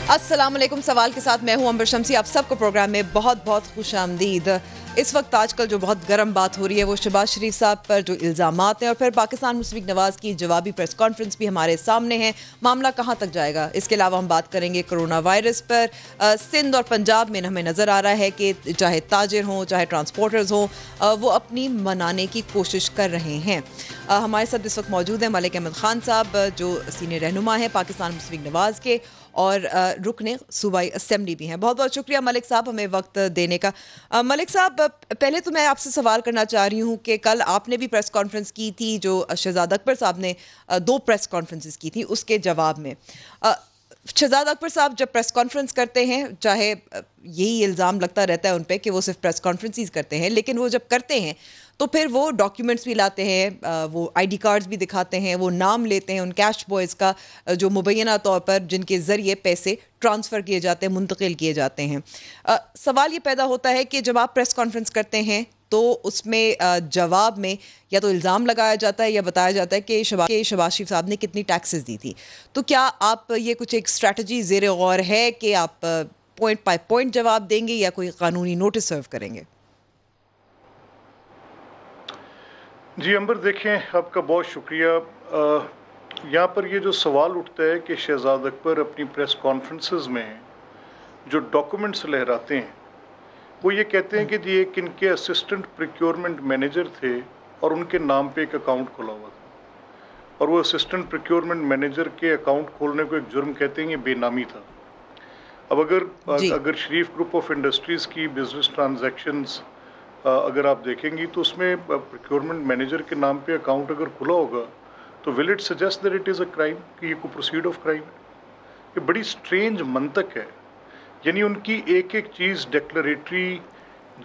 अस्सलाम वालेकुम। सवाल के साथ मैं हूं अंबर शम्सी। आप सबको प्रोग्राम में बहुत बहुत खुशामदीद। इस वक्त आजकल जो बहुत गर्म बात हो रही है वो शहबाज शरीफ साहब पर जो इल्ज़ामात हैं और फिर पाकिस्तान मुस्लिम नवाज़ की जवाबी प्रेस कॉन्फ्रेंस भी हमारे सामने है। मामला कहाँ तक जाएगा, इसके अलावा हम बात करेंगे कोरोना वायरस पर। सिंध और पंजाब में हमें नज़र आ रहा है कि चाहे ताजिर हों चाहे ट्रांसपोर्टर्स हों, वो अपनी मनाने की कोशिश कर रहे हैं। हमारे साथ इस वक्त मौजूद हैं मलिक अहमद खान साहब, जो सीनियर रहनुमा हैं पाकिस्तान मुस्लिम नवाज़ के और रुकने सूबाई असेंबली भी हैं। बहुत बहुत शुक्रिया मलिक साहब हमें वक्त देने का। मलिक साहब, पहले तो मैं आपसे सवाल करना चाह रही हूँ कि कल आपने भी प्रेस कॉन्फ्रेंस की थी, जो शहजाद अकबर साहब ने 2 प्रेस कॉन्फ्रेंसेस की थी, उसके जवाब में शहजाद अकबर साहब जब प्रेस कॉन्फ्रेंस करते हैं, चाहे यही इल्ज़ाम लगता रहता है उन पे कि वो सिर्फ प्रेस कॉन्फ्रेंस ही करते हैं, लेकिन वो जब करते हैं तो फिर वो डॉक्यूमेंट्स भी लाते हैं, वो आईडी कार्ड्स भी दिखाते हैं, वो नाम लेते हैं उन कैश बॉयज़ का जो मुबैना तौर पर जिनके ज़रिए पैसे ट्रांसफ़र किए जाते हैं, मुंतकिल किए जाते हैं। सवाल ये पैदा होता है कि जब आप प्रेस कॉन्फ्रेंस करते हैं तो उसमें जवाब में या तो इल्ज़ाम लगाया जाता है या बताया जाता है कि शहबाज शरीफ साहब ने कितनी टैक्सेस दी थी। तो क्या आप ये कुछ एक स्ट्रैटेजी ज़ेर गौर है कि आप पॉइंट बाय पॉइंट जवाब देंगे या कोई कानूनी नोटिस सर्व करेंगे? जी अंबर, देखें, आपका बहुत शुक्रिया। यहाँ पर ये जो सवाल उठता है कि शहजाद अकबर अपनी प्रेस कॉन्फ्रेंसेस में जो डॉक्यूमेंट्स लहराते हैं वो ये कहते हैं कि जी एक इनके असिस्टेंट प्रोक्योरमेंट मैनेजर थे और उनके नाम पे एक अकाउंट खुला हुआ था, और वो असिस्टेंट प्रोक्योरमेंट मैनेजर के अकाउंट खोलने को एक जुर्म कहते हैं, ये बेनामी था। अब अगर शरीफ ग्रुप ऑफ इंडस्ट्रीज़ की बिजनेस ट्रांजैक्शंस अगर आप देखेंगी तो उसमें प्रोक्योरमेंट मैनेजर के नाम पे अकाउंट अगर खुला होगा तो will it suggest that it is a crime, कि ये कोई प्रोसीड ऑफ क्राइम है। ये बड़ी स्ट्रेंज मंतक है। यानी उनकी एक एक चीज़ डेक्लरेटरी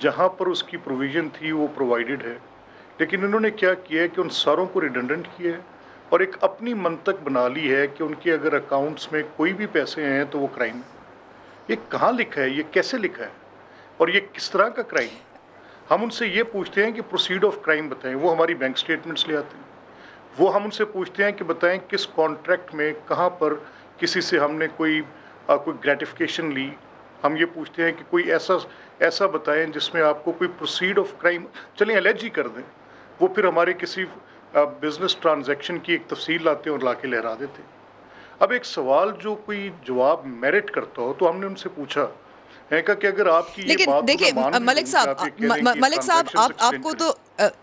जहाँ पर उसकी प्रोविज़न थी वो प्रोवाइडेड है, लेकिन इन्होंने क्या किया है कि उन सारों को रिडंडेंट किया है और एक अपनी मंतक बना ली है कि उनके अगर अकाउंट्स में कोई भी पैसे हैं तो वो क्राइम है। ये कहाँ लिखा है, ये कैसे लिखा है और ये किस तरह का क्राइम है? हम उनसे ये पूछते हैं कि प्रोसीड ऑफ क्राइम बताएं, वो हमारी बैंक स्टेटमेंट्स ले आते हैं। वो हम उनसे पूछते हैं कि बताएं किस कॉन्ट्रैक्ट में कहाँ पर किसी से हमने कोई ग्रेटिफिकेशन ली। हम ये पूछते हैं कि कोई ऐसा बताएं जिसमें आपको कोई प्रोसीड ऑफ क्राइम, चलें एलेज ही कर दें, वो फिर हमारे किसी बिजनेस ट्रांजैक्शन की एक तफसील लाते हैं और ला के लहरा देते। अब एक सवाल जो कोई जवाब मेरिट करता हो तो हमने उनसे पूछा है कि अगर आपकी ये बात, देखिए मलिक साहब आपको तो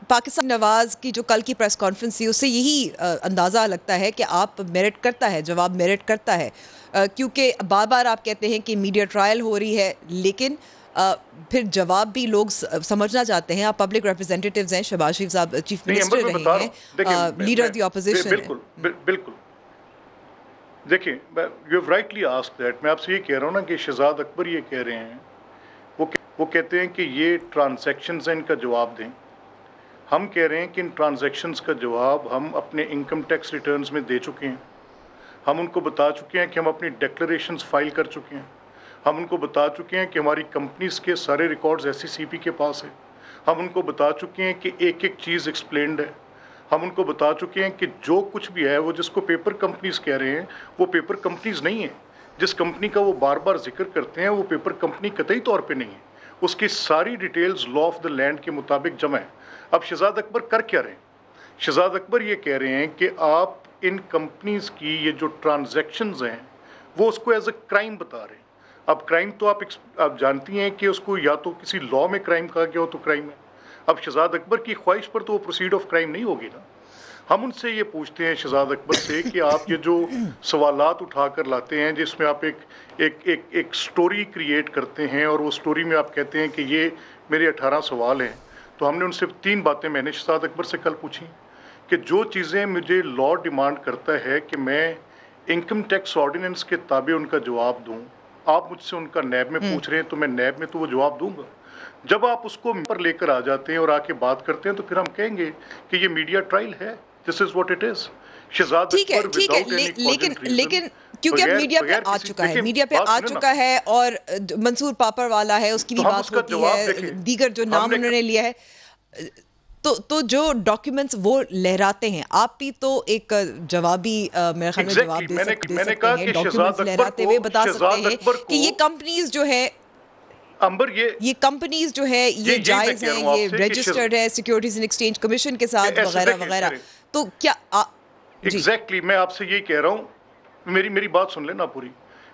पाकिस्तान नवाज की जो कल की प्रेस कॉन्फ्रेंस थी उससे यही अंदाज़ा लगता है कि आप मेरिट करता है, जवाब मेरिट करता है, क्योंकि बार बार आप कहते हैं कि मीडिया ट्रायल हो रही है, लेकिन फिर जवाब भी लोग समझना चाहते हैं। आप पब्लिक रिप्रेजेंटेटिव्स हैं, शहबाज शरीफ साहब चीफ मिनिस्टर रहे हैं, लीडर ऑफ द ऑपोजिशन। बिल्कुल देखिए, you have rightly asked that. मैं आपसे ये कह रहा हूँ ना कि शहजाद अकबर ये कह रहे हैं, वो कहते हैं कि ये ट्रांजैक्शंस हैं, इनका जवाब दें। हम कह रहे हैं कि इन ट्रांजैक्शंस का जवाब हम अपने इनकम टैक्स रिटर्न्स में दे चुके हैं। हम उनको बता चुके हैं कि हम अपनी डिक्लेरेशंस फाइल कर चुके हैं। हम उनको बता चुके हैं कि हमारी कंपनीज़ के सारे रिकॉर्ड्स SECP के पास है। हम उनको बता चुके हैं कि एक एक चीज़ एक्सप्लेन्ड है। हम उनको बता चुके हैं कि जो कुछ भी है वो जिसको पेपर कंपनीज़ कह रहे हैं वो पेपर कंपनीज़ नहीं है। जिस कंपनी का वो बार बार जिक्र करते हैं वो पेपर कंपनी कतई तौर पे नहीं है। उसकी सारी details law of the land के मुताबिक जमा है। अब शहजाद अकबर कर क्या रहे हैं? शहजाद अकबर ये कह रहे हैं कि आप इन कंपनीज़ की ये जो ट्रांजैक्शंस हैं वो उसको एज अ क्राइम बता रहे हैं। अब क्राइम तो आप जानती हैं कि उसको या तो किसी लॉ में क्राइम कहा गया हो तो क्राइम है। अब शहजाद अकबर की ख्वाहिश पर तो वो प्रोसीड ऑफ क्राइम नहीं होगी ना। हम उनसे ये पूछते हैं शहजाद अकबर से कि आप ये जो सवालात उठा कर लाते हैं जिसमें आप एक स्टोरी क्रिएट करते हैं और वो स्टोरी में आप कहते हैं कि ये मेरे 18 सवाल हैं, तो हमने उनसे 3 बातें मैंने शहजाद अकबर से कल पूछी कि जो चीज़ें मुझे लॉ डिमांड करता है कि मैं इनकम टैक्स ऑर्डिनेंस के ताबे उनका जवाब दूँ, आप मुझसे उनका नैब में पूछ रहे हैं तो मैं नैब में तो वो जवाब दूंगा। जब आप उसको पर लेकर आ जाते हैं और आके बात करते हैं तो फिर हम कहेंगे कि ये मीडिया ट्रायल है, this is what it is. Shahzad ठीक है, लेकिन क्योंकि अब मीडिया पे आ चुका है, और मंसूर पापड़ वाला है, उसकी भी बात होती है, दीगर जो नाम उन्होंने लिया है। तो जो डॉक्यूमेंट्स वो लहराते हैं, आप भी तो एक जवाबी मेरे ख्याल में जवाब दे सकते हैं, डॉक्यूमेंट्स लहराते हुए बता सकते हैं कि ये कंपनीज जो है अंबर ये कंपनीज जो है ये जायज है, ये रजिस्टर्ड है सिक्योरिटीज एंड एक्सचेंज कमीशन के साथ वगैरह वगैरह। तो क्या एग्जैक्टली मैं आपसे यही कह रहा हूँ, मेरी बात सुन लेना पूरी।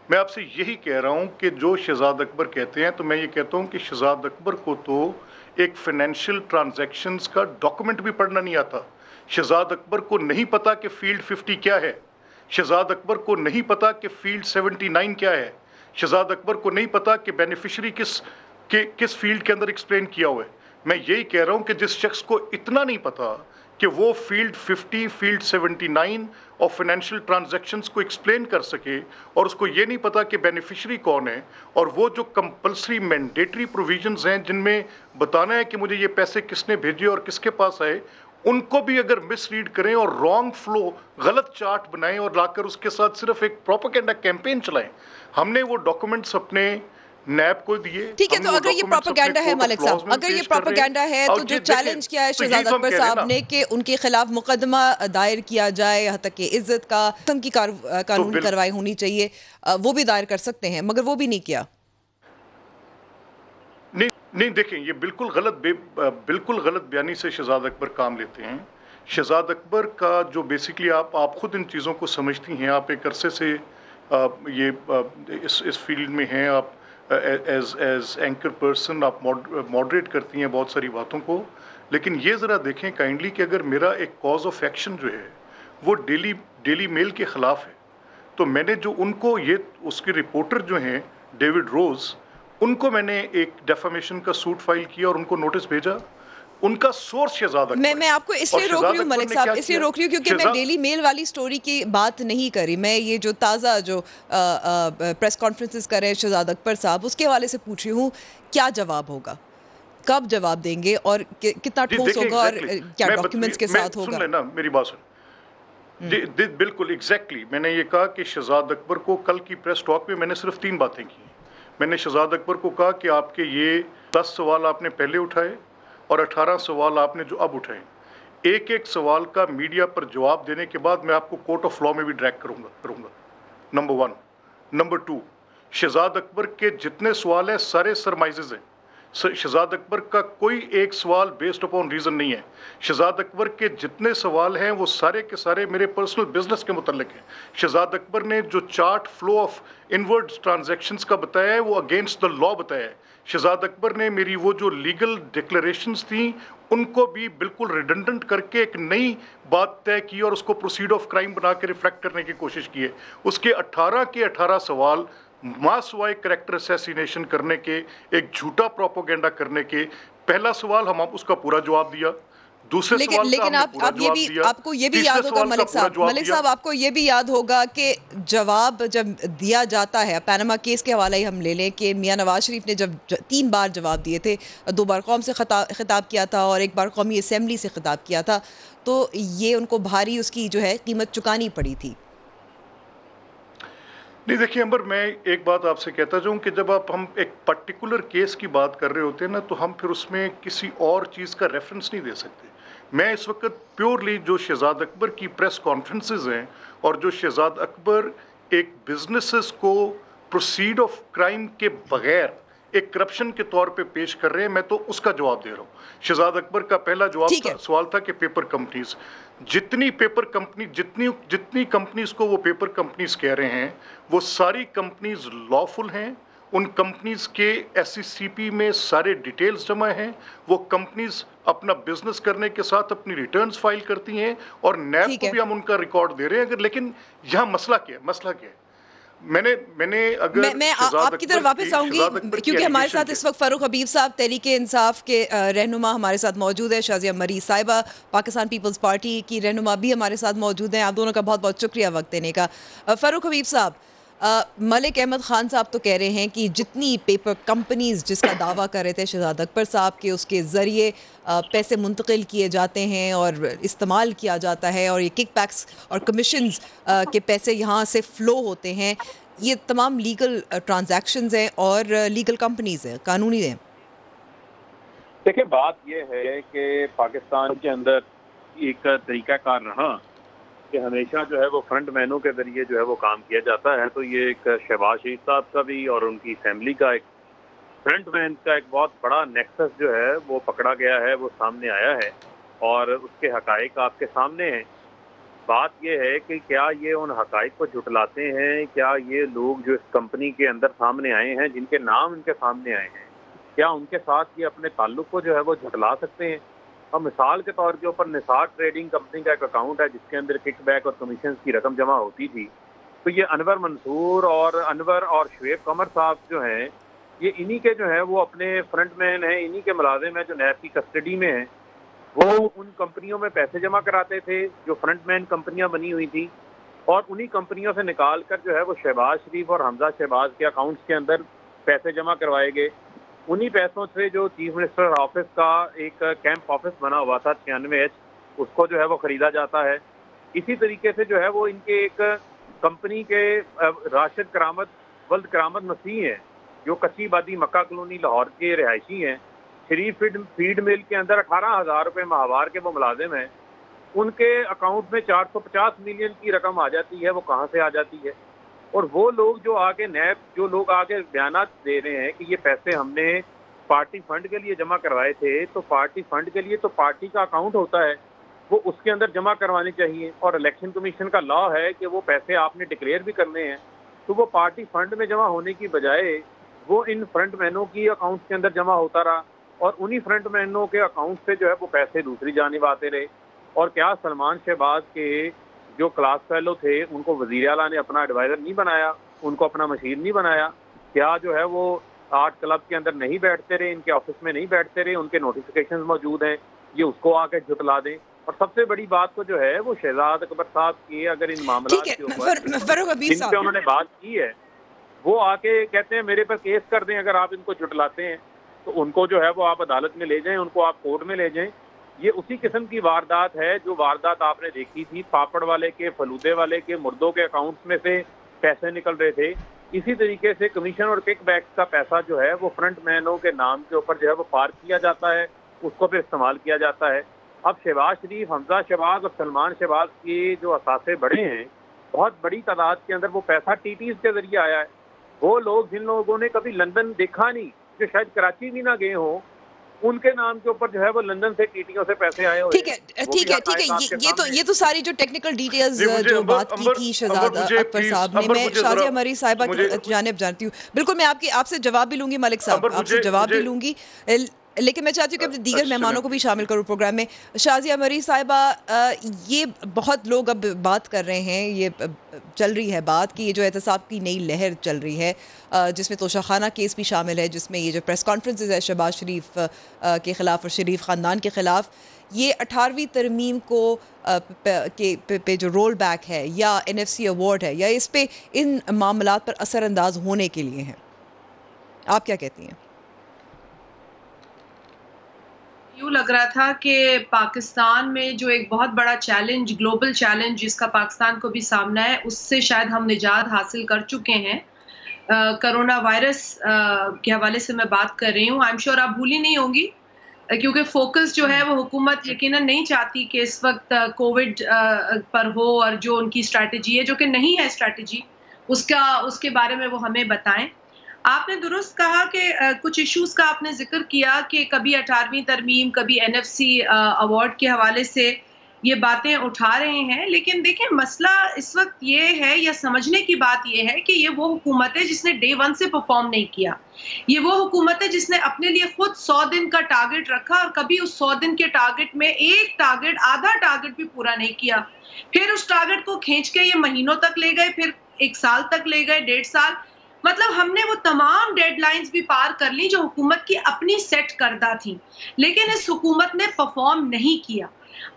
मैं आपसे यही कह रहा हूँ कि जो शहजाद अकबर कहते हैं, तो मैं ये कहता हूँ कि शहजाद अकबर को तो एक फाइनेंशियल ट्रांजैक्शंस का डॉक्यूमेंट भी पढ़ना नहीं आता। शहजाद अकबर को नहीं पता कि फील्ड 50 क्या है। शहजाद अकबर को नहीं पता कि फील्ड 79 क्या है। शहजाद अकबर को नहीं पता कि बेनिफिशरी किस फील्ड के अंदर एक्सप्लेन किया हुआ है। मैं यही कह रहा हूँ कि जिस शख्स को इतना नहीं पता कि वो फील्ड 50, फील्ड 79 और फाइनेंशियल ट्रांजैक्शंस को एक्सप्लेन कर सके, और उसको ये नहीं पता कि बेनिफिशरी कौन है, और वो जो कंपल्सरी मैंडेटरी प्रोविजंस हैं जिनमें बताना है कि मुझे ये पैसे किसने भेजे और किसके पास आए, उनको भी अगर मिसरीड करें और रॉन्ग फ्लो, गलत चार्ट बनाएं और लाकर उसके साथ सिर्फ एक प्रोपेगेंडा कैंपेन चलाएं। हमने वो डॉक्यूमेंट्स अपने नैब को दिए। ठीक है, तो अगर ये प्रोपेगेंडा है मलिक साहब, अगर ये प्रोपेगेंडा है तो जो चैलेंज किया है शहजाद अकबर साहब ने कि उनके खिलाफ मुकदमा दायर किया जाए, यहाँ तक कि इज्जत का की कानूनी कार्रवाई होनी चाहिए, वो भी दायर कर सकते हैं, मगर वो भी नहीं किया। नहीं देखें, ये बिल्कुल गलत बयानी से शहजाद अकबर काम लेते हैं। शहजाद अकबर का जो बेसिकली आप खुद इन चीज़ों को समझती हैं, आप एक अरसे से इस फील्ड में हैं, आप एज एंकर पर्सन आप मॉडरेट करती हैं बहुत सारी बातों को। लेकिन ये ज़रा देखें काइंडली कि अगर मेरा एक कॉज ऑफ एक्शन जो है वो डेली मेल के ख़िलाफ़ है, तो मैंने जो उनको ये उसके रिपोर्टर जो हैं डेविड रोज़, उनको मैंने एक डेफामेशन का सूट फाइल किया और उनको नोटिस भेजा। उनका सोर्स शहजाद अकबर। मैं आपको इसलिए रोक रही हूँ मलिक साहब, इसलिए रोक रही हूँ क्योंकि मैं डेली मेल वाली स्टोरी की बात नहीं करी, मैं ये जो ताज़ा जो प्रेस कॉन्फ्रेंसेस कर रहे हैं शहजाद अकबर साहब, उसके हवाले से पूछ रही हूँ क्या जवाब होगा, कब जवाब देंगे और कितना ठोस होगा और क्या डॉक्यूमेंट्स के साथ होगा। सुन लेना मेरी बात सुन। बिल्कुल एग्जैक्टली मैंने ये कहा कि शहजाद अकबर को कल की प्रेस टॉक में मैंने सिर्फ 3 बातें की। मैंने शहजाद अकबर को कहा कि आपके ये 10 सवाल आपने पहले उठाए और 18 सवाल आपने जो अब उठाए, एक एक सवाल का मीडिया पर जवाब देने के बाद मैं आपको कोर्ट ऑफ लॉ में भी ड्रैग करूंगा। नंबर 1। नंबर 2, शहजाद अकबर के जितने सवाल हैं सारे सरमाइजेज हैं। शहजाद अकबर का कोई एक सवाल बेस्ड अपॉन रीज़न नहीं है। शहजाद अकबर के जितने सवाल हैं वो सारे के सारे मेरे पर्सनल बिजनेस के मुतल्लिक हैं। शहजाद अकबर ने जो chart flow of inward transactions का बताया है वो अगेंस्ट द लॉ बताया है। शहजाद अकबर ने मेरी वो जो लीगल डिक्लेरेशंस थी उनको भी बिल्कुल रिडंडेंट करके एक नई बात तय की और उसको प्रोसीड ऑफ क्राइम बना के रिफ्लेक्ट करने की कोशिश की है। उसके 18 के 18 सवाल मास वाई कैरेक्टर असैसिनेशन करने के, एक झूठा प्रोपेगेंडा करने के। पहला सवाल हम उसका पूरा जवाब दिया, दूसरे सवाल लेकिन का आप ये भी आपको ये भी याद होगा मलिक साहब आपको ये भी याद होगा कि जवाब जब दिया जाता है, पैनामा केस के हवाले ही हम ले लें कि मियां नवाज शरीफ ने जब 3 बार जवाब दिए थे, 2 बार कौम से खिताब किया था और 1 बार कौमी असेंबली से खिताब किया था, तो ये उनको भारी उसकी जो है कीमत चुकानी पड़ी थी। नहीं देखिए अंबर, मैं एक बात आपसे कहता जाऊं कि जब हम एक पर्टिकुलर केस की बात कर रहे होते हैं ना, तो हम फिर उसमें किसी और चीज़ का रेफरेंस नहीं दे सकते। मैं इस वक्त प्योरली जो शहजाद अकबर की प्रेस कॉन्फ्रेंसेस हैं और जो शहजाद अकबर एक बिजनेसेस को प्रोसीड ऑफ क्राइम के बगैर एक करप्शन के तौर पे पेश कर रहे हैं, मैं तो उसका जवाब दे रहा हूँ। शहजाद अकबर का पहला सवाल था कि पेपर कंपनीज, जितनी कंपनीज को वो पेपर कंपनीज कह रहे हैं वो सारी कंपनीज लॉफुल हैं। उन कंपनीज के SECP में सारे डिटेल्स जमा हैं। वो कंपनीज अपना बिजनेस करने के साथ अपनी रिटर्न्स फाइल करती हैं और नैब को भी हम उनका रिकॉर्ड दे रहे हैं। अगर लेकिन यहाँ मसला क्या है? मैंने अगर मैं आपकी तरफ वापस आऊंगी क्योंकि हमारे साथ इस वक्त फारूक हबीब साहब तहरीक इंसाफ के रहनुमा हमारे साथ मौजूद है, शाजिया मरीज साहिबा पाकिस्तान पीपल्स पार्टी की रहनुमा भी हमारे साथ मौजूद हैं। आप दोनों का बहुत बहुत शुक्रिया वक्त देने का। फारूक हबीब साहब, मलिक अहमद खान साहब तो कह रहे हैं कि जितनी पेपर कंपनीज जिसका दावा कर रहे थे शहजाद अकबर साहब के, उसके ज़रिए पैसे मुंतकिल किए जाते हैं और इस्तेमाल किया जाता है और ये किकबैक्स और कमीशंस के पैसे यहाँ से फ़्लो होते हैं, ये तमाम लीगल ट्रांजैक्शंस हैं और लीगल कंपनीज हैं, कानूनी हैं। देखिए, बात यह है कि पाकिस्तान के अंदर एक तरीकाकार रहा कि हमेशा जो है वो फ्रंट मैनों के ज़रिए जो है वो काम किया जाता है। तो ये एक शहबाज शरीफ साहब का भी और उनकी फैमिली का एक फ्रंट मैन का एक बहुत बड़ा नेक्सस जो है वो पकड़ा गया है, वो सामने आया है और उसके हकाइक आपके सामने हैं। बात ये है कि क्या ये उन हकाइक को झुटलाते हैं, क्या ये लोग जो इस कंपनी के अंदर सामने आए हैं, जिनके नाम इनके सामने आए हैं, क्या उनके साथ ये अपने ताल्लुक को जो है वो झुटला सकते हैं? और मिसाल के तौर के ऊपर निसार ट्रेडिंग कंपनी का एक अकाउंट है जिसके अंदर किकबैक और कमीशन की रकम जमा होती थी। तो ये अनवर मंसूर और शुएब कमर साहब जो हैं, ये इन्हीं के जो है वो अपने फ्रंटमैन हैं, इन्हीं के मुलाजिम हैं जो नैब की कस्टडी में हैं। वो उन कंपनियों में पैसे जमा कराते थे जो फ्रंटमैन कंपनियां बनी हुई थी, और उन्हीं कंपनियों से निकाल कर जो है वो शहबाज शरीफ और हमजा शहबाज के अकाउंट्स के अंदर पैसे जमा करवाए गए। उन्हीं पैसों से जो चीफ मिनिस्टर ऑफिस का एक कैंप ऑफिस बना हुआ था 96H, उसको जो है वो खरीदा जाता है। इसी तरीके से जो है वो इनके एक कंपनी के राशिद करामत वल्द करामत मसीह हैं जो कच्ची बादी मक्का कॉलोनी लाहौर के रिहायशी हैं। शरीफ फीड मिल के अंदर 18,000 रुपये माहवार के वो मुलाजिम हैं। उनके अकाउंट में 450 मिलियन की रकम आ जाती है। वो कहाँ से आ जाती है? और वो लोग जो आगे नैब जो लोग आगे बयानात दे रहे हैं कि ये पैसे हमने पार्टी फंड के लिए जमा करवाए थे, तो पार्टी फंड के लिए तो पार्टी का अकाउंट होता है, वो उसके अंदर जमा करवाने चाहिए। और इलेक्शन कमीशन का लॉ है कि वो पैसे आपने डिक्लेयर भी करने हैं। तो वो पार्टी फंड में जमा होने की बजाय वो इन फ्रंटमैनों की अकाउंट के अंदर जमा होता रहा, और उन्हीं फ्रंटमैनों के अकाउंट से जो है वो पैसे दूसरी जानिब आते रहे। और क्या सलमान शहबाज के जो क्लास फेलो थे उनको वज़ीर आला ने अपना एडवाइज़र नहीं बनाया, उनको अपना मशीर नहीं बनाया? क्या जो है वो आर्ट क्लब के अंदर नहीं बैठते रहे, इनके ऑफिस में नहीं बैठते रहे? उनके नोटिफिकेशन मौजूद हैं, ये उसको आके झुटला दें। और सबसे बड़ी बात तो जो है वो शहजाद अकबर साहब की, अगर इन मामला के ऊपर जिन पे उन्होंने बात की है, वो आके कहते हैं मेरे पर केस कर दें अगर आप इनको झुटलाते हैं, तो उनको जो है वो आप अदालत में ले जाएं, उनको आप कोर्ट में ले जाएं। ये उसी किस्म की वारदात है जो वारदात आपने देखी थी पापड़ वाले के, फलूदे वाले के, मुर्दों के अकाउंट्स में से पैसे निकल रहे थे। इसी तरीके से कमीशन और किकबैक का पैसा जो है वो फ्रंट मैनों के नाम के ऊपर जो है वो पार्क किया जाता है, उसको फिर इस्तेमाल किया जाता है। अब शहबाज शरीफ, हमजा शहबाज और सलमान शहबाज के जो असासे बड़े हैं, बहुत बड़ी तादाद के अंदर वो पैसा टीटीज के जरिए आया है। वो लोग जिन लोगों ने कभी लंदन देखा नहीं, जो शायद कराची भी ना गए हों, उनके नाम के ऊपर जो है वो लंदन से टीटीओ से पैसे आए हुए। ठीक है, ये तो सारी जो टेक्निकल डिटेल्स जो बात की थी शहजाद अकबर साहब ने, मैं शाजिया मरी साहिबा की जानिब जानती हूँ। बिल्कुल, मैं आपसे जवाब भी लूंगी मलिक साहब, आपसे जवाब भी लूंगी, लेकिन मैं चाहती हूँ कि अपने दीगर मेहमानों को भी शामिल करूँ प्रोग्राम में। शाजिया मरी साहिबा, ये बहुत लोग अब बात कर रहे हैं, ये चल रही है बात कि ये जो एहतसाब की नई लहर चल रही है, जिसमें तोशाखाना केस भी शामिल है, जिसमें ये जो प्रेस कॉन्फ्रेंसेज है शहबाज शरीफ के ख़िलाफ़ और शरीफ ख़ानदान के ख़िलाफ़, ये 18वीं तरमीम को पे जो रोल बैक है या NFC अवार्ड है, या इस पे इन मामलात पर असरअंदाज होने के लिए हैं? आप क्या कहती हैं? यूँ लग रहा था कि पाकिस्तान में जो एक बहुत बड़ा चैलेंज, ग्लोबल चैलेंज जिसका पाकिस्तान को भी सामना है, उससे शायद हम निजात हासिल कर चुके हैं। कोरोना वायरस के हवाले से मैं बात कर रही हूँ। आई एम श्योर आप भूली नहीं होंगी, क्योंकि फोकस जो है वो हुकूमत यकीनन नहीं चाहती कि इस वक्त कोविड पर हो, और जो उनकी स्ट्रैटेजी है, जो कि नहीं है स्ट्रैटेजी, उसके बारे में वो हमें बताएं। आपने दुरुस्त कहा कि कुछ इश्यूज का आपने जिक्र किया कि कभी 18वीं तरमीम, कभी NFC अवार्ड के हवाले से ये बातें उठा रहे हैं, लेकिन देखिए मसला इस वक्त ये है, या समझने की बात ये है कि ये वो हुकूमत है जिसने डे 1 से परफॉर्म नहीं किया। ये वो हुकूमत है जिसने अपने लिए खुद 100 दिन का टारगेट रखा, और कभी उस 100 दिन के टारगेट में एक टारगेट, आधा टारगेट भी पूरा नहीं किया। फिर उस टारगेट को खींच के ये महीनों तक ले गए, फिर 1 साल तक ले गए, 1.5 साल। मतलब हमने वो तमाम डेडलाइंस भी पार कर ली जो हुकूमत की अपनी सेट करदा थी, लेकिन इस हुकूमत ने परफॉर्म नहीं किया।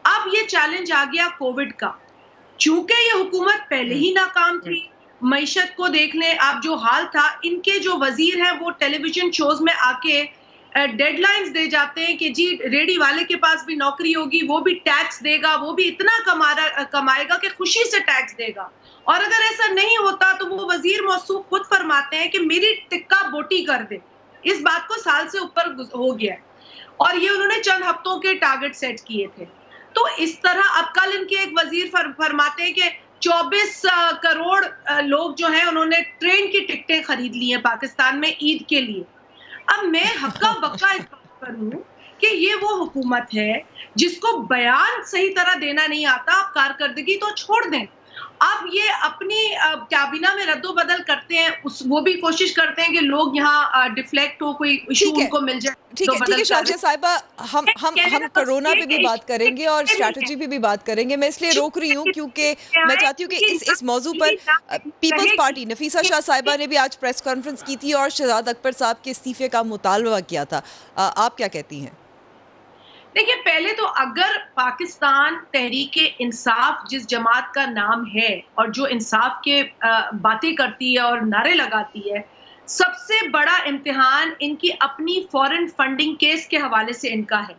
अब ये चैलेंज आ गया कोविड का। चूंकि ये हुकूमत पहले ही नाकाम थी, मईशत को देख लें आप, जो हाल था, इनके जो वजीर हैं वो टेलीविजन शोज में आके डेडलाइंस दे जाते हैं कि जी रेडी वाले के पास भी नौकरी होगी, वो भी टैक्स देगा, वो भी इतना कमाएगा कि खुशी से टैक्स देगा। और अगर ऐसा नहीं होता तो वो वजीर मौसूफ खुद फरमाते हैं कि मेरी टिक्का बोटी कर दे। इस बात को साल से ऊपर हो गया है। और ये उन्होंने चंद हफ्तों के टारगेट सेट किए थे। तो इस तरह अब कल इनके एक वजीर फरमाते हैं कि 24 करोड़ लोग जो हैं उन्होंने ट्रेन की टिकटें खरीद ली हैं पाकिस्तान में ईद के लिए। अब मैं हक्का बक्का इस बात पर हूं कि ये वो हुकूमत है जिसको बयान सही तरह देना नहीं आता, आप कारकर्दगी तो छोड़ दें, अब ये अपनी कैबिना में रद्दोबदल करते हैं, वो भी कोशिश करते हैं कि लोग यहाँ डिफ्लेक्ट हो, कोई इशू उनको मिल जाए। ठीक है शाजिया साहिबा, हम कोरोना पे भी बात करेंगे और स्ट्रैटेजी पे भी बात करेंगे। मैं इसलिए रोक रही हूँ क्योंकि मैं चाहती हूँ कि इस मौजू पर पीपल्स पार्टी नफीसा शाह साहिबा ने भी आज प्रेस कॉन्फ्रेंस की थी और शहजाद अकबर साहब के इस्तीफे का मुतालबा किया था। आप क्या कहती हैं? देखिए, पहले तो अगर पाकिस्तान तहरीके इंसाफ जिस जमात का नाम है और जो इंसाफ के बातें करती है और नारे लगाती है, सबसे बड़ा इम्तिहान इनकी अपनी फॉरेन फंडिंग केस के हवाले से इनका है।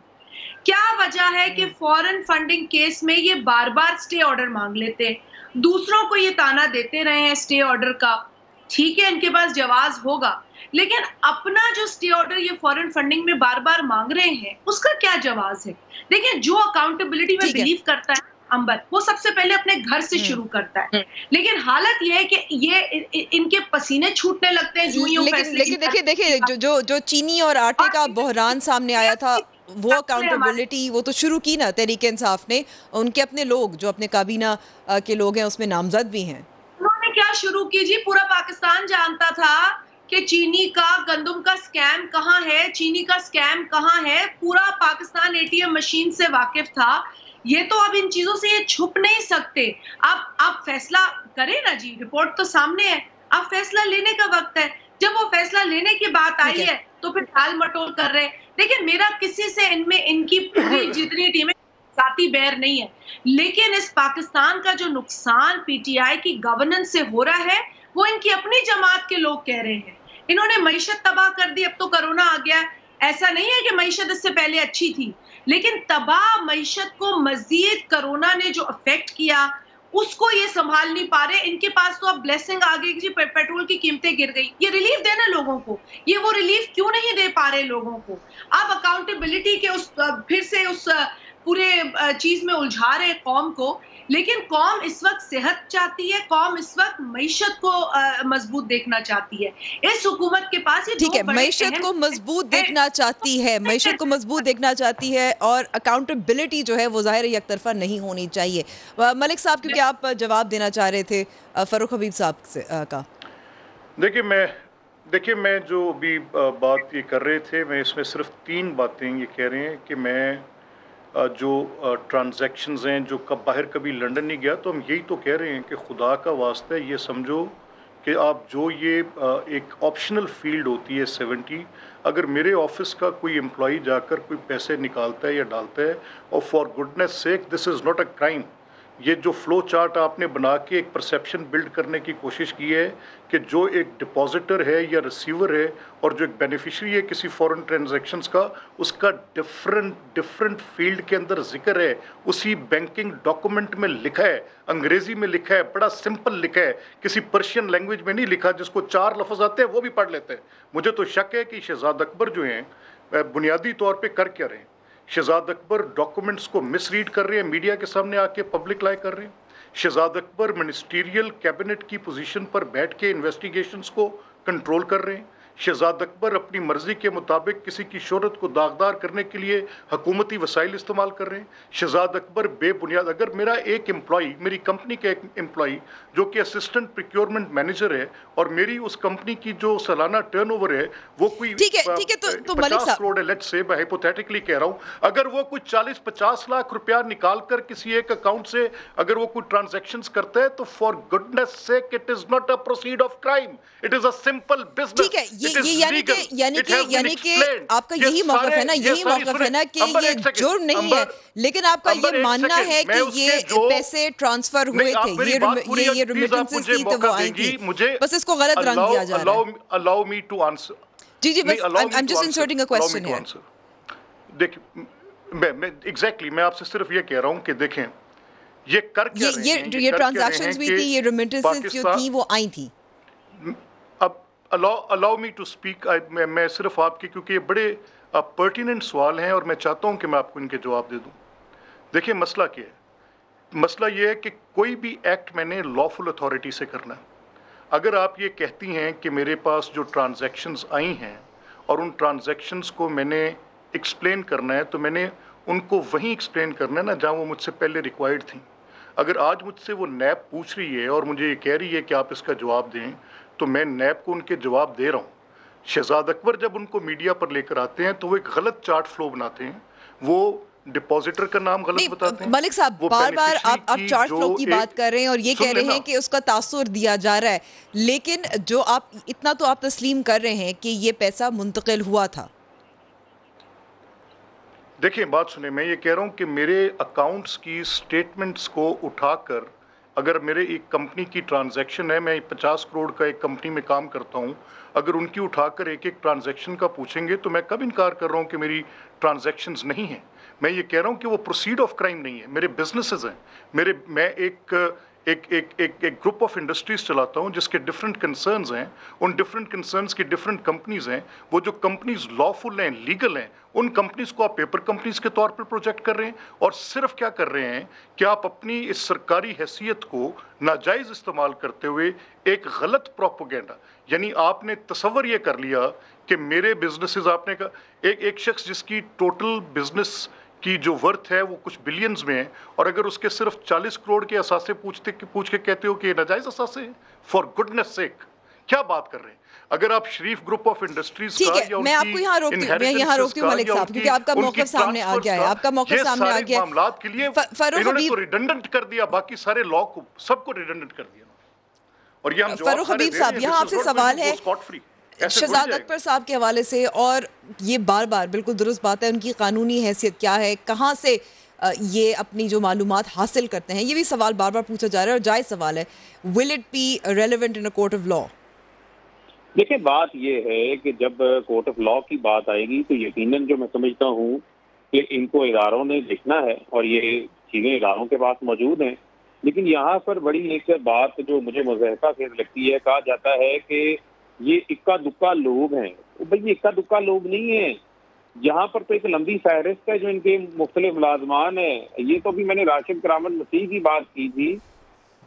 क्या वजह है कि फॉरेन फंडिंग केस में ये बार बार स्टे ऑर्डर मांग लेते, दूसरों को ये ताना देते रहे हैं स्टे ऑर्डर का। ठीक है, इनके पास जवाज होगा, लेकिन अपना जो स्टे ऑर्डर ये फॉरेन फंडिंग में बार बार मांग रहे हैं उसका क्या जवाब है? देखिए, जो अकाउंटेबिलिटी में बिलीव करता है अंबर, वो सबसे पहले अपने घर से शुरू करता है, लेकिन हालत ये है कि ये इनके पसीने छूटने लगते हैं। लेकिन देखिए जो चीनी और आटे का बहरान सामने आया था, वो अकाउंटेबिलिटी वो तो शुरू की ना तहरीक इंसाफ ने, उनके अपने लोग जो अपने काबीना के लोग हैं उसमें नामजद भी हैं। उन्होंने क्या शुरू की जी? पूरा पाकिस्तान जानता था कि चीनी का गंदम का स्कैम कहाँ है, चीनी का स्कैम कहाँ है, पूरा पाकिस्तान एटीएम मशीन से वाकिफ था। ये तो अब इन चीजों से ये छुप नहीं सकते। आप फैसला करें ना जी, रिपोर्ट तो सामने है, अब फैसला लेने का वक्त है। जब वो फैसला लेने की बात आई है तो फिर टाल मटोल कर रहे हैं। देखिए, मेरा किसी से इनमें इनकी पूरी जितनी टीमें साथी बैर नहीं है, लेकिन इस पाकिस्तान का जो नुकसान पीटीआई की गवर्नेंस से हो रहा है वो इनकी अपनी जमात के लोग कह रहे हैं। इन्होंने मईशत तबाह कर दी, अब तो कोरोना आ गया। ऐसा नहीं है कि मईशत इससे पहले अच्छी थी, लेकिन तबाह मईशत को मजीद कोरोना ने जो अफेक्ट किया उसको ये संभाल नहीं पा रहे। इनके पास तो अब ब्लेसिंग आ गई जी, पेट्रोल की कीमतें गिर गई, ये रिलीफ देना लोगों को, ये वो रिलीफ क्यों नहीं दे पा रहे लोगों को? अब अकाउंटेबिलिटी के फिर से उस पूरे चीज में उलझा रहे कौम को, लेकिन कौम इस वक्त सेहत चाहती है, कौम इस वक्त मईशत को मजबूत देखना चाहती है। इस हुकूमत के पास ये ठीक है, मईशत को मजबूत देखना चाहती है, मईशत को मजबूत देखना चाहती है और अकाउंटेबिलिटी जो है वो जाहिर एक तरफा नहीं होनी चाहिए। मलिक साहब, क्योंकि आप जवाब देना चाह रहे थे फरूख हबीब साहब से का। देखिए मैं जो भी बात ये कर रहे थे, मैं इसमें सिर्फ 3 बातें ये कह रहे हैं कि मैं जो ट्रांजैक्शंस हैं, जो बाहर कभी लंदन नहीं गया, तो हम यही तो कह रहे हैं कि खुदा का वास्ता है ये समझो कि आप जो ये एक ऑप्शनल फील्ड होती है 70, अगर मेरे ऑफिस का कोई एम्प्लॉई जाकर कोई पैसे निकालता है या डालता है, और for goodness sake this is not a crime. ये जो फ्लो चार्ट आपने बना के एक परसेप्शन बिल्ड करने की कोशिश की है कि जो एक डिपॉजिटर है या रिसीवर है और जो एक बेनिफिशियरी है किसी फॉरेन ट्रांजैक्शंस का, उसका डिफरेंट फील्ड के अंदर जिक्र है, उसी बैंकिंग डॉक्यूमेंट में लिखा है, अंग्रेजी में लिखा है, बड़ा सिंपल लिखा है, किसी पर्शियन लैंग्वेज में नहीं लिखा जिसको 4 लफ्ज़ आते हैं वो भी पढ़ लेते हैं। मुझे तो शक है कि शहजाद अकबर जो हैं बुनियादी तौर पर कर क्या रहे हैं। शहजाद अकबर डॉक्यूमेंट्स को मिसरीड कर रहे हैं, मीडिया के सामने आके पब्लिक लाई कर रहे हैं। शहजाद अकबर मिनिस्ट्रियल कैबिनेट की पोजीशन पर बैठ के इन्वेस्टिगेशंस को कंट्रोल कर रहे हैं। शहजाद अकबर अपनी मर्जी के मुताबिक किसी की शोहरत को दागदार करने के लिए हुकूमती वसाइल इस्तेमाल कर रहे हैं। शहजाद अकबर बेबुनियाद, अगर मेरा एक एम्प्लॉई, मेरी कंपनी का एक एम्प्लॉई जो कि असिस्टेंट प्रोक्योरमेंट मैनेजर है और मेरी उस कंपनी की जो सालाना टर्नओवर है वो कोई 50 करोड़ है, लेट्स से, मैं हाइपोथेटिकली कह रहा हूँ, अगर वो कुछ 40-50 लाख रुपया निकाल कर किसी एक अकाउंट से अगर वो कोई ट्रांजेक्शंस करता है, तो for goodness sake it is not a proceed of crime, it is a simple business. यानी कि आपका यही मौक़िफ़ है ना, यही मौक़िफ़ है ना कि ये जुर्म नहीं है, लेकिन आपका ये मानना है कि ये पैसे ट्रांसफर हुए थे, ये रेमिटेंसेस थी तो वो आई थी, बस इसको गलत रंग दिया जा रहा है। Allow me to answer. जी बस I'm just inserting a question here. देखिए मैं एग्जैक्टली मैं आपसे सिर्फ ये कह रहा हूँ कि देखें ये कर क्या रहे हैं, ये ट्रांजैक्शंस भी थी, ये रेमिटेंसेस जो थी वो आई थी। Allow me to speak. मैं सिर्फ आपके, क्योंकि ये बड़े पर्टिनेंट सवाल हैं और मैं चाहता हूं कि मैं आपको इनके जवाब दे दूं। देखिए मसला क्या है, मसला ये है कि कोई भी एक्ट मैंने लॉफुल अथॉरिटी से करना है। अगर आप ये कहती हैं कि मेरे पास जो ट्रांजैक्शंस आई हैं और उन ट्रांजैक्शंस को मैंने एक्सप्लेन करना है, तो मैंने उनको वहीं एक्सप्लेन करना है ना जहाँ वो मुझसे पहले रिक्वायर्ड थी। अगर आज मुझसे वो नैब पूछ रही है और मुझे ये कह रही है कि आप इसका जवाब दें, तो मैं नैब को उनके जवाब दे रहा हूँ। शहजाद अकबर जब उनको मीडिया पर लेकर आते हैं तो वो एक गलत चार्ट फ्लो बनाते हैं, वो डिपॉजिटर का नाम गलत बताते हैं। मलिक साहब बार बार आप चार्ट फ्लो की बात कर रहे हैं और ये कह रहे हैं कि उसका तासुर दिया जा रहा है, लेकिन जो आप इतना तो आप तस्लीम कर रहे हैं कि ये पैसा मुंतकिल हुआ था। देखिए बात सुने, मैं ये कह रहा हूँ कि मेरे अकाउंट्स की स्टेटमेंट्स को उठाकर, अगर मेरे एक कंपनी की ट्रांजैक्शन है, मैं 50 करोड़ का एक कंपनी में काम करता हूँ, अगर उनकी उठाकर एक एक ट्रांजैक्शन का पूछेंगे तो मैं कब इनकार कर रहा हूँ कि मेरी ट्रांजैक्शंस नहीं हैं। मैं ये कह रहा हूँ कि वो प्रोसीड ऑफ क्राइम नहीं है, मेरे बिजनेसेस हैं। मैं एक ग्रुप ऑफ इंडस्ट्रीज चलाता हूँ जिसके डिफरेंट कंसर्न्स हैं, उन डिफरेंट कंसर्न्स की डिफरेंट कंपनीज हैं। वो जो कंपनीज लॉफुल हैं, लीगल हैं, उन कंपनीज को आप पेपर कंपनीज के तौर पर प्रोजेक्ट कर रहे हैं और सिर्फ क्या कर रहे हैं कि आप अपनी इस सरकारी हैसियत को नाजायज़ इस्तेमाल करते हुए एक गलत प्रोपेगेंडा, यानी आपने तसव्वुर ये कर लिया कि मेरे बिजनेसेस, आपने कहा एक शख्स जिसकी टोटल बिजनेस की जो वर्थ है वो कुछ बिलियंस में है, और अगर उसके सिर्फ 40 करोड़ के असासे पूछ के कहते हो कि ये नाजायज असासे हैं, फॉर गुडनेस सेक क्या बात कर रहे हैं। अगर आप शरीफ ग्रुप ऑफ इंडस्ट्रीज ठीक है, मैं आपको यहाँ रोकती हूँ मलिक साहब, क्योंकि आपका मौक़िफ़ सामने आ गया है, आपका मौक़िफ़ सामने आ गया है। मामलात के लिए इन्होंने तो रिडंडेंट कर दिया, बाकी सारे लॉ को सबको रिडंडेंट कर दिया। और ये हम फरूख हबीब साहब, यहाँ आपसे सवाल है शहजाद अकबर साहब के हवाले से, और ये बार बार बिल्कुल दुरुस्त बात है, उनकी कानूनी हैसियत क्या है, कहाँ से ये अपनी जो मालूमात हासिल करते हैं, ये भी सवाल बार बार पूछा जा रहा है और जायज़ सवाल है। Will it be relevant in a court of law? देखिए बात ये है कि जब कोर्ट ऑफ लॉ की बात आएगी तो यकीनन जो मैं समझता हूँ कि इनको इदारों ने देखना है और ये चीज़ें इदारों के पास मौजूद हैं। लेकिन यहाँ पर बड़ी एक बात जो मुझे मुज़हका खेज लगती है, कहा जाता है कि ये इक्का दुक्का लोग हैं। भाई ये इक्का दुक्का लोग नहीं है, यहाँ पर तो एक लंबी फहरिस्त है जो इनके मुख्तलिफ मुलाजमान है। ये तो भी मैंने राशिद करामत मसीह की बात की थी,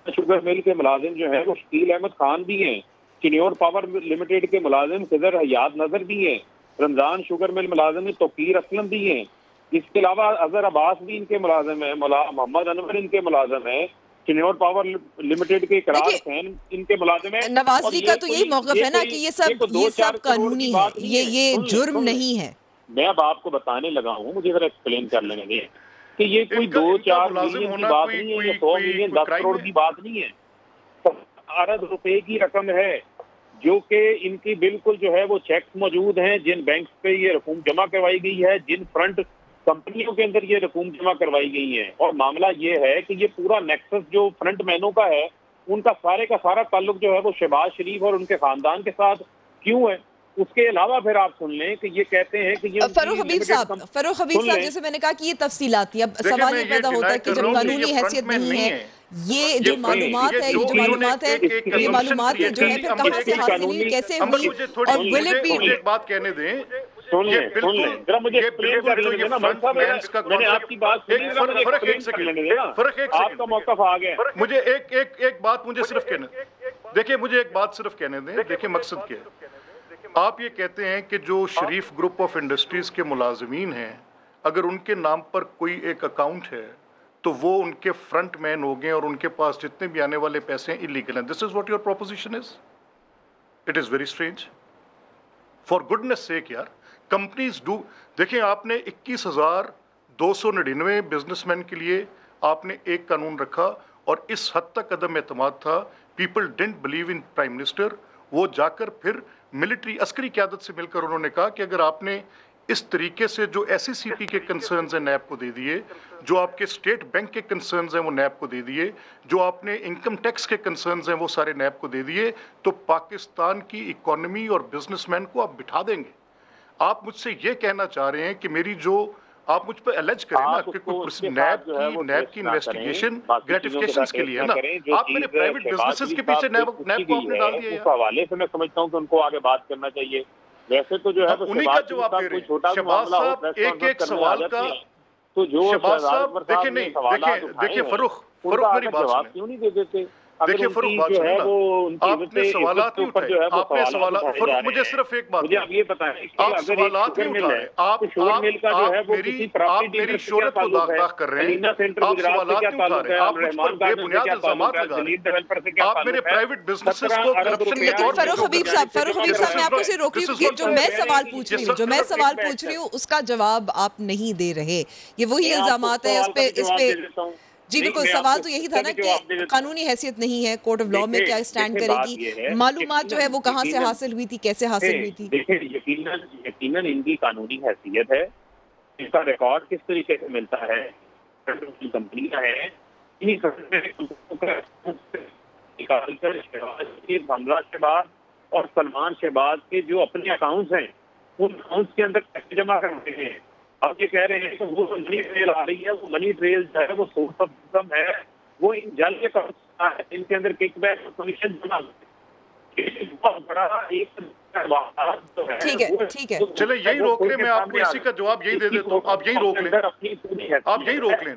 शुगर मिल के मुलाजिम जो है वो शकील अहमद खान भी हैं, चिन्योर पावर लिमिटेड के मुलाजिम खिजर हयात नजर भी हैं, रमजान शुगर मिल मुलाजिम तौकीर असलम भी हैं, इसके अलावा अजहर अब्बास भी इनके मुलाजिम है, मोहम्मद अनवर इनके मुलाजिम है, चिन्योर पावर लिमिटेड के इकरार हुसैन इनके मुलाजिम है। नवाज लीग का तो यही मौक़िफ़ है ना कि ये सब कानूनी है, ये जुर्म नहीं है। मैं अब आपको बताने लगा हूँ, मुझे जरा एक्सप्लेन कर लेने दें कि ये कोई 2-4 मिलियन की बात नहीं है, 100 मिलियन 10 करोड़ की बात नहीं है, अरब रुपए की रकम है जो कि इनकी बिल्कुल जो है वो चेक्स मौजूद हैं, जिन बैंक पे ये रकूम जमा करवाई गई है, जिन फ्रंट कंपनियों के अंदर ये रकूम जमा करवाई गई है। और मामला ये है कि ये पूरा नेक्सस जो फ्रंट मैनों का है, उनका सारे का सारा ताल्लुक जो है वो शहबाज शरीफ और उनके खानदान के साथ क्यों है। उसके अलावा फिर आप सुन लें कि ये कहते हैं कि ये फरूख हबीब साहब, जैसे मैंने कहा कि ये तफसीलाती, अब सवाल ये पैदा होता है कि जब कानूनी हैसियत नहीं है, ये जो मालूमात है, ये मालूमात है जो है फिर कहाँ से हासिल हुई, कैसे हुई, और विल इट बी। एक बात कहने दें, सुन लें जरा मुझे एक्सप्लेन कर लेने देना। मैंने आपकी बात सुनी, आपका मौक़िफ़ आ गया। मुझे एक बात मुझे सिर्फ कहने, देखिए मुझे एक बात सिर्फ कहने दें। देखिए मकसद क्या है, आप ये कहते हैं कि जो शरीफ ग्रुप ऑफ इंडस्ट्रीज के मुलाजमीन हैं, अगर उनके नाम पर कोई एक अकाउंट है तो वो उनके फ्रंट मैन हो गए और उनके पास जितने भी आने वाले पैसे हैं इलीगल हैं। This is what your proposition is. It is very strange, for goodness sake यार। कंपनीज डू, देखिए आपने 21,299 बिजनेसमैन के लिए आपने एक कानून रखा और इस हद तक अदम एतमाद था, people didn't believe in prime minister. वो जाकर फिर मिलिट्री अस्करी क़यादत से मिलकर उन्होंने कहा कि अगर आपने इस तरीके से जो SECP के कंसर्न्स हैं नैब को दे दिए, जो आपके स्टेट बैंक के कंसर्न्स हैं वो नैब को दे दिए, जो आपने इनकम टैक्स के कंसर्न्स हैं वो सारे नैब को दे दिए, तो पाकिस्तान की इकॉनमी और बिजनेसमैन को आप बिठा देंगे। आप मुझसे ये कहना चाह रहे हैं कि मेरी जो आप मुझ पर एलेज करें ना कि कुछ नैब की इन्वेस्टिगेशन ग्रेटिफिकेशंस के लिए है ना। आप मेरे प्राइवेट बिजनेसेस के पीछे नैब को आपने डाल दिया। उस हवाले से मैं समझता हूँ कि उनको आगे बात करना चाहिए। वैसे तो जो है उन्हीं का जवाब दे रहे हैं शहबाज साहब, एक सवाल का। तो जो शहबाज साहब देखिए फरूख मेरी बात सुनिए, क्यों नहीं दे देते? देखिए फरूख बात सुनिए ना, आपने सवालात नहीं उठाए, आपने सवालात, फरूख मुझे सिर्फ एक बात, मुझे अब ये बताएं कि आप सवालात नहीं उठा रहे, आप मेरी शोहरत को दाग कर रहे हैं, आप सवालात नहीं उठा रहे, आप मुझ पर बेबुनियाद इल्जामात लगा रहे हैं, आप मेरे प्राइवेट बिजनेसेस को करप्शन के तौर पर। फरूख हबीब साहब मैं आपको रोक रही हूँ क्योंकि जो मैं सवाल पूछ रही हूँ उसका जवाब आप नहीं दे रहे, ये वही इल्जामात है इस पे। जी बिल्कुल, सवाल तो यही था ना कि कानूनी हैसियत नहीं है, कोर्ट ऑफ लॉ में क्या स्टैंड करेगी, मालूमात जो है वो कहाँ से हासिल हुई थी, कैसे हासिल हुई थी? देखिए यकीनन इनकी कानूनी हैसियत है, इसका रिकॉर्ड किस तरीके से मिलता है, कंपनियां हैं, हमला शहबाज और सलमान शहबाज के जो अपने अकाउंट्स हैं उन अकाउंट्स के अंदर पैसे जमा करते हैं। अब ये कह रहे हैं कि वो मनी ट्रेल आ रही है, वो मनी ट्रेल जो है वो सोर्स ऑफ इनकम है, वो इन जल के इनके अंदर किकबैक कमीशन जमा बहुत बड़ा एक ठीक है चले यही रोक लें, मैं आपको इसी का जवाब यही दे देता हूँ, आप यही रोक लें, आप यही रोक लें,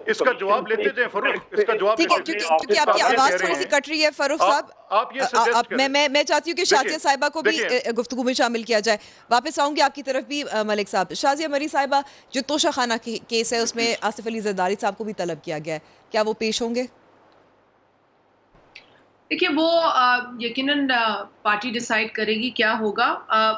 इसका जवाब लेते जाए फरूख, इसका जवाब ठीक है क्योंकि आपकी आवाज थोड़ी सी कट रही है फरूख साहब। आप ये सजेस्ट करें, मैं चाहती हूँ कि शाजिया साहिबा को भी गुफ्तगू में शामिल किया जाए। वापस आऊंगी आपकी तरफ भी मलिक साहब। शाजिया मरी साहिबा, जो तोशा खाना केस है उसमें आसिफ अली जरदारी साहब को भी तलब किया गया है, क्या वो पेश होंगे? देखिए वो यकीनन पार्टी डिसाइड करेगी क्या होगा।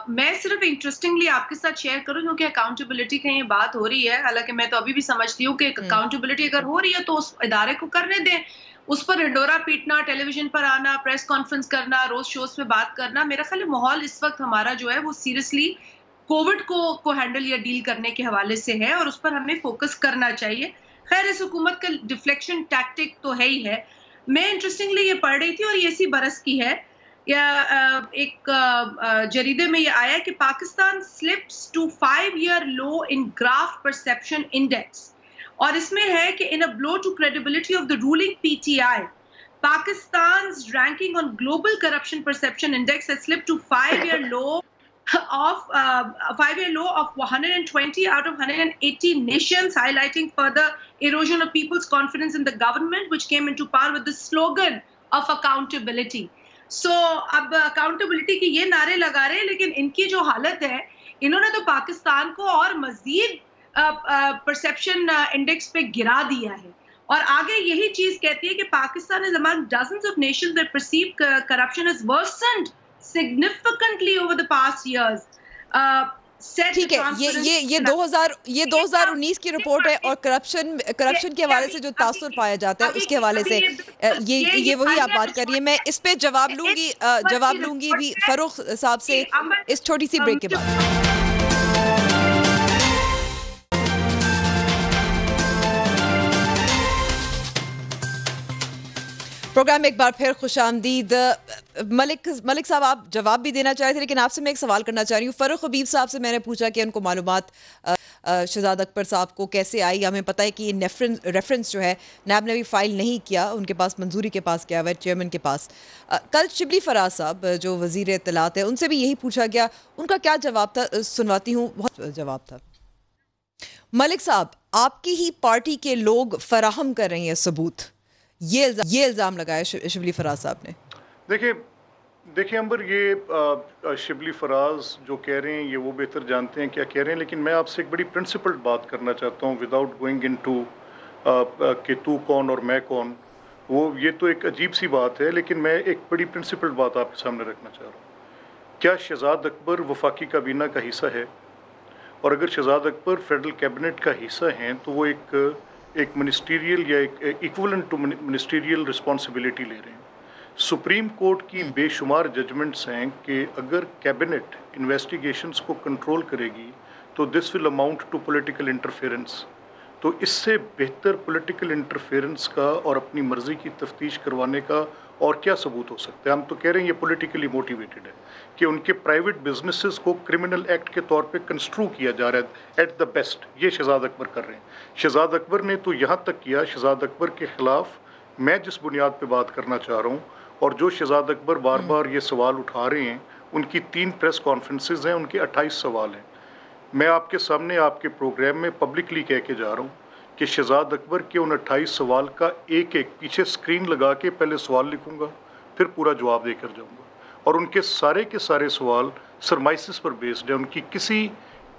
मैं सिर्फ इंटरेस्टिंगली आपके साथ शेयर करूं क्योंकि अकाउंटेबिलिटी की ये बात हो रही है, हालांकि मैं तो अभी भी समझती हूँ कि अकाउंटेबिलिटी अगर हो रही है तो उस इदारे को करने दें, उस पर हिंडोरा पीटना, टेलीविजन पर आना, प्रेस कॉन्फ्रेंस करना, रोज शोज पे बात करना, मेरा ख्याल माहौल इस वक्त हमारा जो है वो सीरियसली कोविड को हैंडल या डील करने के हवाले से है और उस पर हमें फोकस करना चाहिए। खैर इस हुकूमत का डिफ्लेक्शन टैक्टिक तो है ही है। मैं इंटरेस्टिंगली ये पढ़ रही थी और ये इसी बरस की है, या एक जरीदे में ये आया कि Pakistan slips to 5-year low in graft perception index, और इसमें है कि in a blow to credibility of the ruling PTI, Pakistan's ranking on global corruption perception index has slipped to 5-year low of 120 out of 180 nations, highlighting further erosion of people's confidence in the government, which came into power with the slogan of accountability. So अब accountability की ये नारे लगा रहे हैं, लेकिन इनकी जो हालत है, इन्होंने तो पाकिस्तान को और मजीद परसेप्शन इंडेक्स पे गिरा दिया है और आगे यही चीज कहती है कि Pakistan is among dozens of nations that perceive corruption has worsened significantly over the past years. ठीक है, ये 2019 की रिपोर्ट है और करप्शन के हवाले से जो तासुर पाया जाता है उसके हवाले से ये वही आप बात कर रही है। मैं इस पे जवाब लूंगी भी फरूख साहब से इस छोटी सी ब्रेक के बाद। प्रोग्राम एक बार फिर खुशामदीद। मलिक साहब आप जवाब भी देना चाह रहे थे, लेकिन आपसे मैं एक सवाल करना चाह रही हूँ। फरूख हबीब साहब से मैंने पूछा कि उनको मालूमात शहजाद अकबर साहब को कैसे आई। हमें पता है कि ये रेफरेंस जो है नैब ने भी फाइल नहीं किया, उनके पास मंजूरी के पास गया हुआ चेयरमैन के पास। कल शिबली फराज साहब जो वजीर इत्तलात है उनसे भी यही पूछा गया, उनका क्या जवाब था सुनवाती हूँ, बहुत जवाब था। मलिक साहब, आपकी ही पार्टी के लोग फराहम कर रहे हैं सबूत, ये इल्ज़ाम लगाया शिबली फराज साहब ने। देखिए अंबर, ये शिबली फराज जो कह रहे हैं ये वो बेहतर जानते हैं क्या कह रहे हैं, लेकिन मैं आपसे एक बड़ी प्रिंसिपल्ड बात करना चाहता हूँ विदाउट गोइंग इनटू कि तू कौन और मैं कौन। वो ये तो एक अजीब सी बात है, लेकिन मैं एक बड़ी प्रिंसिपल्ड बात आपके सामने रखना चाह रहा हूँ। क्या शहजाद अकबर वफाकी काबीना का हिस्सा है? और अगर शहजाद अकबर फेडरल कैबिनेट का हिस्सा हैं तो वो एक मिनिस्टीरियल या एक इक्वलेंट टू मिनिस्टीरियल रिस्पॉन्सिबिलिटी ले रहे हैं। सुप्रीम कोर्ट की बेशुमार जजमेंट्स हैं कि अगर कैबिनेट इन्वेस्टिगेशंस को कंट्रोल करेगी तो this will amount to political interference. तो इससे बेहतर पॉलिटिकल इंटरफेरेंस का और अपनी मर्ज़ी की तफ्तीश करवाने का और क्या सबूत हो सकते हैं? हम तो कह रहे हैं ये पॉलिटिकली मोटिवेटेड है कि उनके प्राइवेट बिजनेसेस को क्रिमिनल एक्ट के तौर पे कंस्ट्रू किया जा रहा है एट द बेस्ट। ये शहजाद अकबर कर रहे हैं। शहजाद अकबर ने तो यहाँ तक किया, शहजाद अकबर के ख़िलाफ़ मैं जिस बुनियाद पे बात करना चाह रहा हूँ और जो शहजाद अकबर बार बार ये सवाल उठा रहे हैं, उनकी 3 प्रेस कॉन्फ्रेंसेज हैं, उनके 28 सवाल हैं। मैं आपके सामने आपके प्रोग्राम में पब्लिकली कह के जा रहा हूँ कि शहजाद अकबर के उन 28 सवाल का एक एक पीछे स्क्रीन लगा के पहले सवाल लिखूंगा, फिर पूरा जवाब देकर जाऊंगा। और उनके सारे के सारे सवाल सरमाइसिस पर बेस्ड है, उनकी किसी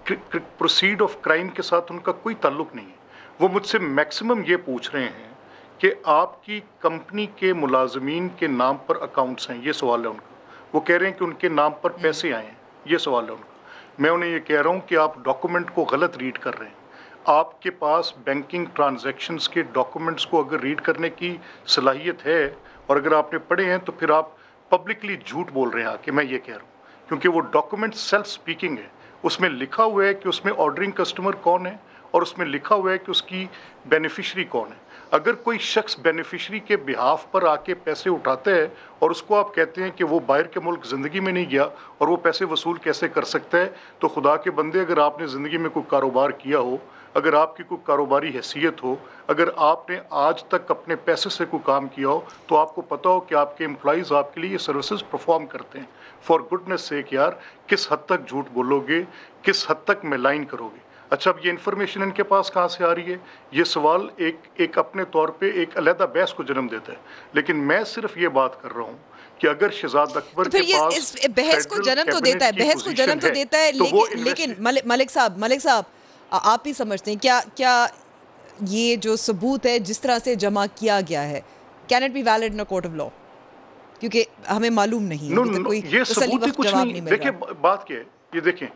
प्रोसीड ऑफ क्राइम के साथ उनका कोई ताल्लुक नहीं है। वो मुझसे मैक्सिमम ये पूछ रहे हैं कि आपकी कंपनी के मुलाजमीन के नाम पर अकाउंट्स हैं, ये सवाल है उनका। वो कह रहे हैं कि उनके नाम पर पैसे आए हैं, ये सवाल है उनका। मैं उन्हें ये कह रहा हूँ कि आप डॉक्यूमेंट को गलत रीड कर रहे हैं। आपके पास बैंकिंग ट्रांजैक्शंस के डॉक्यूमेंट्स को अगर रीड करने की सलाहियत है और अगर आपने पढ़े हैं तो फिर आप पब्लिकली झूठ बोल रहे हैं आके, मैं ये कह रहा हूँ, क्योंकि वो डॉक्यूमेंट सेल्फ स्पीकिंग है। उसमें लिखा हुआ है कि उसमें ऑर्डरिंग कस्टमर कौन है और उसमें लिखा हुआ है कि उसकी बेनिफिशरी कौन है। अगर कोई शख्स बेनिफिशरी के बिहाफ पर आके पैसे उठाते हैं और उसको आप कहते हैं कि वो बाहर के मुल्क ज़िंदगी में नहीं गया और वो पैसे वसूल कैसे कर सकता है, तो खुदा के बंदे, अगर आपने ज़िंदगी में कोई कारोबार किया हो, अगर आपकी कोई कारोबारी हैसियत हो, अगर आपने आज तक अपने पैसे से कोई काम किया हो, तो आपको पता हो कि आपके एम्प्लॉइज़ आपके लिए ये सर्विसेज परफॉर्म करते हैं। फॉर गुडनेस सेक यार, किस हद तक झूठ बोलोगे, किस हद तक मेलाइन करोगे? अच्छा, अब ये इन्फॉर्मेशन इनके पास कहाँ से आ रही है? ये सवाल एक अपने तौर पे एक अलहदा बहस को जन्म देता है। लेकिन मैं सिर्फ ये बात कर रहा हूँ कि अगर शहजाद अकबर तो के पास इस बहस को जन्म तो देता है, बहस को जन्म तो देता है, लेकिन मलिक साहब आप ही समझते हैं क्या ये जो सबूत है जिस तरह से जमा किया गया है, can it be valid in a court of law? क्योंकि हमें मालूम नहीं है, कोई ये सबूत ही कुछ नहीं। देखिए बात क्या है, ये देखें,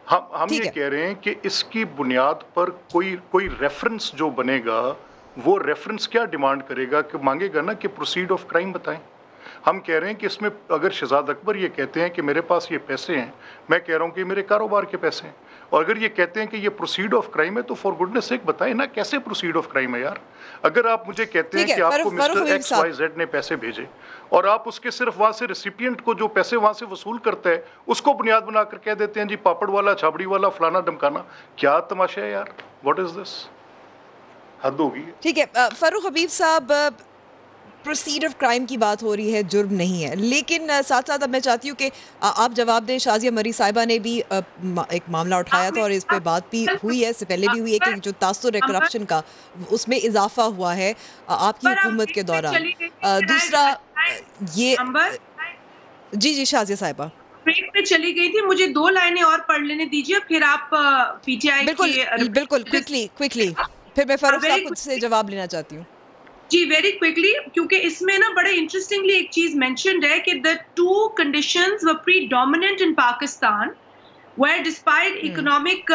हम ये कह रहे हैं कि इसकी बुनियाद पर कोई रेफरेंस जो बनेगा, वो रेफरेंस क्या डिमांड करेगा कि मांगेगा ना कि प्रोसीड ऑफ क्राइम बताएं। हम कह रहे हैं कि इसमें अगर शहजाद अकबर ये कहते हैं कि मेरे पास ये पैसे हैं, मैं कह रहा हूँ कि मेरे कारोबार के पैसे हैं, और अगर ये कहते हैं कि ये प्रोसीड ऑफ क्राइम है, तो फॉर गुडनेस सेक बताएं ना कैसे प्रोसीड ऑफ क्राइम है यार। अगर आप मुझे कहते हैं कि आपको मिस्टर XYZ ने पैसे भेजे और आप उसके सिर्फ वहाँ से रेसिपिएंट को जो पैसे वहाँ से वसूल करता है उसको बुनियाद बनाकर कह देते हैं जी पापड़ वाला, छाबड़ी वाला, फलाना डमकाना, क्या तमाशा है यार? What is this? हद होगी। ठीक है फारूक हबीब साहब, प्रोसीड ऑफ क्राइम की बात हो रही है, जुर्म नहीं है, लेकिन साथ साथ अब मैं चाहती हूँ कि आप जवाब दें। शाजिया मरी साहिबा ने भी एक मामला उठाया था और इस पे बात भी हुई है, इससे पहले भी हुई है कि जो तासुर है करप्शन का, उसमें इजाफा हुआ है आपकी हुकूमत के दौरान। दूसरा ये जी शाजिया साहिबा ब्रेक पे चली गई थी, मुझे 2 लाइनें और पढ़ लेने दीजिए, फिर आप पीटीआई बिल्कुल क्विकली फिर मैं फारूक साहब से जवाब लेना चाहती हूँ। जी वेरी क्विकली, क्योंकि इसमें ना बड़े इंटरेस्टिंगली एक चीज मेंशन्ड है कि the 2 conditions were predominant in Pakistan where despite economic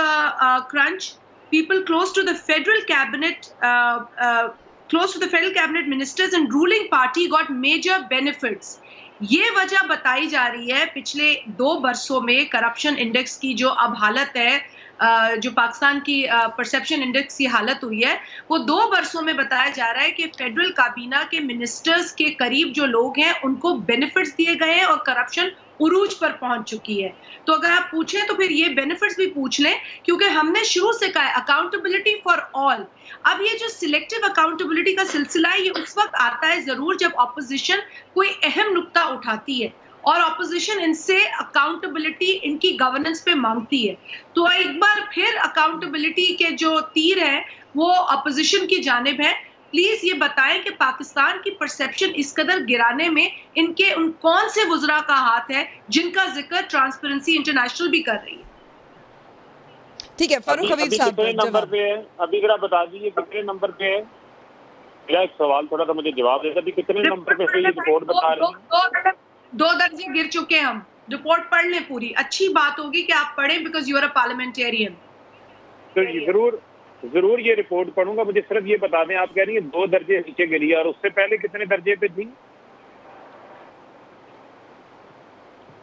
crunch, people close to the federal cabinet ministers and ruling party got major benefits. ये वजह बताई जा रही है पिछले 2 बरसों में करप्शन इंडेक्स की जो अब हालत है, जो पाकिस्तान की परसेप्शन इंडेक्स की हालत हुई है, वो 2 बरसों में बताया जा रहा है कि फेडरल काबीना के मिनिस्टर्स के करीब जो लोग हैं उनको बेनिफिट्स दिए गए हैं और करप्शन उरूज पर पहुंच चुकी है। तो अगर आप पूछें तो फिर ये बेनिफिट्स भी पूछ लें, क्योंकि हमने शुरू से कहा है अकाउंटेबिलिटी फॉर ऑल। अब ये जो सिलेक्टिव अकाउंटेबिलिटी का सिलसिला है, ये उस वक्त आता है जरूर जब ऑपोजिशन कोई अहम नुक्ता उठाती है और ऑपोजिशन इनसे अकाउंटेबिलिटी इनकी गवर्नेंस पे मांगती है। तो एक बार फिर अकाउंटेबिलिटी के जो तीर है वो ऑपोजिशन की जानिब है। प्लीज ये बताएं कि पाकिस्तान की परसेप्शन इस कदर गिराने में इनके उन कौन से वज़रा का हाथ है जिनका जिक्र ट्रांसपेरेंसी इंटरनेशनल भी कर रही है। ठीक है फारूक हबीब साहब, कितने नंबर पे है अभी जरा बता दीजिए, कितने नंबर पे है? मेरा एक सवाल थोड़ा सा मुझे जवाब देता भी, कितने नंबर पे ये रिपोर्ट बता रही है? 2 दर्जे गिर चुके हैं हम। रिपोर्ट पढ़ लें पूरी, अच्छी बात होगी कि आप पढ़ें because you are a parliamentarian. तो जरूर ये रिपोर्ट पढ़ूंगा। मुझे सिर्फ ये बता दें, आप कह रही है 2 दर्जे नीचे गिरी, और उससे पहले कितने दर्जे पे थी?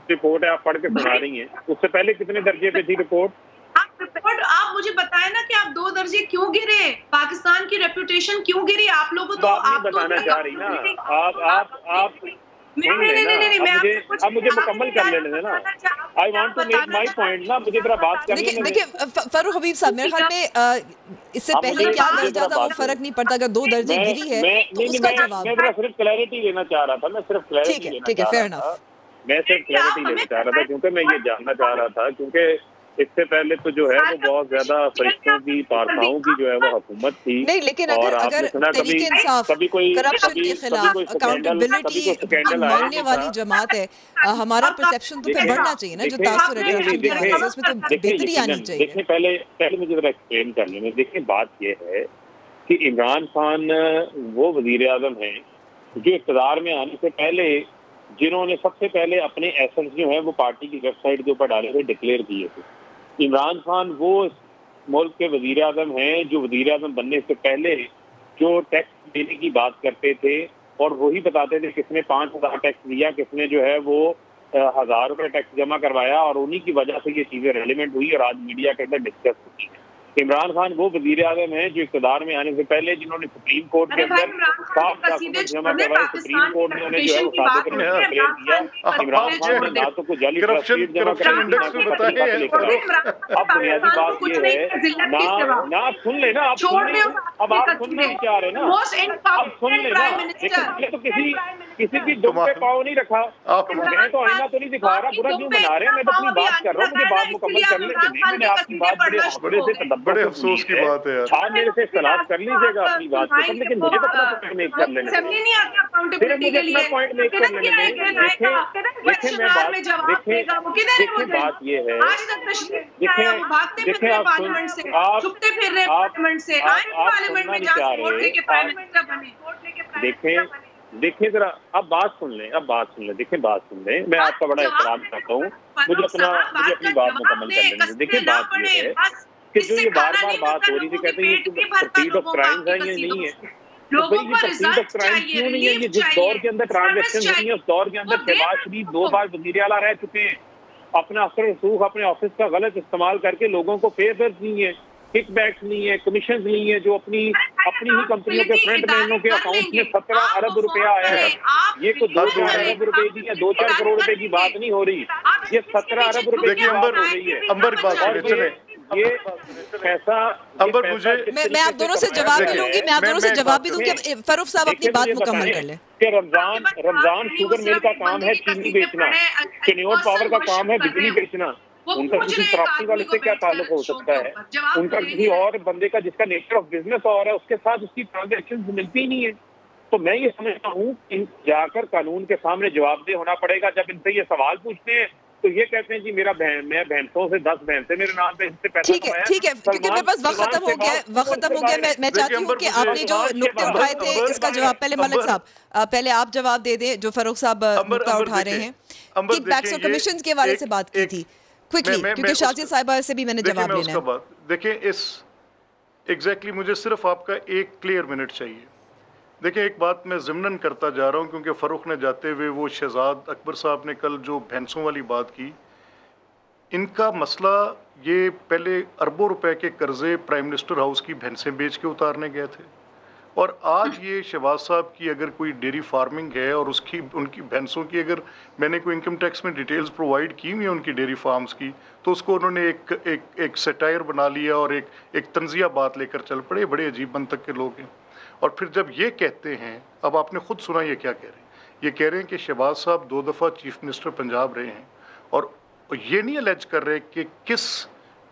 रिपोर्ट है आप पढ़ के सुना रही हैं, उससे पहले कितने दर्जे पे थी रिपोर्ट? आप मुझे बताएं ना कि आप 2 दर्जे क्यों गिरे, पाकिस्तान की रेपुटेशन क्यों गिरी? आप लोगों तो तो आप नहीं आप तो बताना चाह रही ना, आप सुन नहीं लेना। नहीं नहीं, मैं आपसे कुछ अब मुझे मुकम्मल कर लेने देना। I want to make my point ना, मुझे जरा बात करने देखिए दें। देखिए फरूक हबीब साहब, मेरे ख्याल में इससे अब पहले मुझे क्या मुझे दर्जा जरा था वो बात फर्क नहीं पड़ता, अगर 2 दर्जे गिरी है तो नहीं उसका मैं जवाब। जरा सिर्फ क्लैरिटी लेना चाह रहा था, मैं सिर्फ क्लैरिटी लेना ठीक है, चाह फेयर रहा था। इनफ। मैं सिर्फ क्लैरिटी लेना चाह रहा था क्योंकि मैं ये जानना चाह रहा था, क्योंकि इससे पहले तो जो है वो बहुत ज्यादा फरिश्तों की, पारसाओं की जो है वो हुकूमत थी। नहीं, लेकिन और अगर आपने सुना कभी तहरीक इंसाफ कभी कोई करप्शन कभी के कभी खिलाफ कोई अकाउंटेबिलिटी स्कैंडल आया मांगने नहीं वाली था। जमात है, हमारा परसेप्शन तो फिर बढ़ना चाहिए ना, जो तासुर है करप्शन के हवाले से, उसमें तो बेहतरी आनी चाहिए। देखिए पहले मुझे जरा एक्सप्लेन कर लेने। देखिए बात यह है कि इमरान खान वो वजीर आजम हैं जो इक़्तिदार में आने से पहले जिन्होंने सबसे पहले अपने एसेट्स जो है वो पार्टी की वेबसाइट के ऊपर डाले थे, डिक्लेयर किए थे। इमरान खान वो मुल्क के वजीर आजम हैं जो वजीर आजम बनने से पहले जो टैक्स देने की बात करते थे और वही बताते थे किसने 5,000 टैक्स दिया, किसने जो है वो 1,000 रुपये टैक्स जमा करवाया, और उन्हीं की वजह से ये चीजें रेलिवेंट हुई और आज मीडिया के अंदर डिस्कस होती है। इमरान खान वो वजीर आजम है जो इक़्तिदार में आने से पहले जिन्होंने सुप्रीम कोर्ट के अंदर 7 डॉक्यूमेंट जमा करवाए। सुप्रीम कोर्ट ने उन्हें जो है वो साबित डिक्लेयर किया। इमरान खान ने ना तो कोई जाली रसीद जमा कराई, अब बुनियादी बात ये है ना सुन लेना, आप सुन नहीं चाह रहे ना, अब सुन लेना। इसलिए तो किसी की दुम पे पाँव नहीं रखा। मैं तो आईना तो नहीं दिखा रहा, बुरा क्यों बना रहे हैं? मैं तो अपनी बात कर रहा हूँ, मुझे बात मुकम्मल करने के लिए। मैंने आपकी बात बड़े से बड़े अफसोस की बात है यार। आप मेरे से इख्तिलाफ कर लीजिएगा अपनी बात को, लेकिन मुझे तो अपना पॉइंट मेक कर लेने दें। सिर्फ मुझे अपना पॉइंट मेक कर लेने दें। देखिए बात ये है, देखिए आप सुनना नहीं चाह रहे। देखिए जरा अब बात सुन लें। देखिए बात सुन लें, मैं आपका बड़ा एहतराम करता हूँ, मुझे अपनी बात मुकम्मल कर लेने दें। देखिए बात ये है कि जो ये बार बात हो रही थी, कहते हैं ये तफसील ऑफ क्राइम्स है, ये नहीं है। तो भाई ये तफसील ऑफ क्राइम्स क्यों नहीं है? ये जिस दौर के अंदर ट्रांजेक्शन हुई है उस दौर के अंदर शहबाज शरीफ 2 बार वज़ीर आला रह चुके हैं, अपना अफसर रसूख अपने ऑफिस का गलत इस्तेमाल करके लोगों को फेवर्स नहीं है, किकबैक्स नहीं है, कमीशन नहीं है, जो अपनी ही कंपनियों के फ्रंटमैनों के अकाउंट में 17 अरब रुपया आया है। ये कोई 2 अरब रुपए की या 2-4 करोड़ रुपए की बात नहीं हो रही, ये 17 अरब रुपए की बात हो रही है। अंबर बात सुने, चले ये पैसा अंबर मुझे मैं आप दोनों से जवाब भी लूंगी, मैं आप दोनों से जवाब भी दूंगी। फरूख साहब अपनी बात मुकम्मल कर लें। कि रमजान शुगर मिल का काम है चीनी बेचना, चिन्योट पावर का काम है बिजली बेचना, उनका किसी प्रॉपर्टी वाले से क्या ताल्लुक हो सकता है? उनका किसी और बंदे का जिसका नेचर ऑफ बिजनेस और है उसके साथ उसकी ट्रांजेक्शन मिलती ही नहीं है। तो मैं ये समझता हूँ कि जाकर कानून के सामने जवाबदेह होना पड़ेगा। जब इनसे ये सवाल पूछते हैं तो ये कहते हैं जी मैं भैंसों से 10 भैंसे मेरे नाम पे इससे पैसा कमाया। ठीक है, क्योंकि मेरे पास वक्त खत्म हो गया। मैं चाहती हूँ कि आपने जो नुक्ते उठाए थे इसका जवाब पहले मलिक साहब, पहले आप जवाब दे दें जो फरूख साहब नुक्ता उठा रहे हैं। किकबैक्स और कमीशंस के हवाले से बात की थी क्विकली, क्योंकि शाजिद साहिबा से भी मैंने जवाब लेना है। देखिए इस एग्जैक्टली मुझे सिर्फ आपका एक क्लियर मिनट चाहिए। देखिए एक बात मैं ज़िम्नन करता जा रहा हूँ, क्योंकि फ़रूख ने जाते हुए वो शहजाद अकबर साहब ने कल जो भैंसों वाली बात की, इनका मसला ये पहले अरबों रुपए के कर्जे प्राइम मिनिस्टर हाउस की भैंसें बेच के उतारने गए थे, और आज ये शहबाज साहब की अगर कोई डेयरी फार्मिंग है और उनकी भैंसों की अगर मैंने कोई इनकम टैक्स में डिटेल्स प्रोवाइड की हुई है उनकी डेयरी फार्म्स की, तो उसको उन्होंने एक सटायर बना लिया और एक तंजिया बात लेकर चल पड़े। बड़े अजीब मंतक के लोग हैं। और फिर जब ये कहते हैं, अब आपने खुद सुना ये क्या कह रहे हैं, ये कह रहे हैं कि शहबाज साहब 2 दफ़ा चीफ मिनिस्टर पंजाब रहे हैं, और ये नहीं अलेज कर रहे कि किस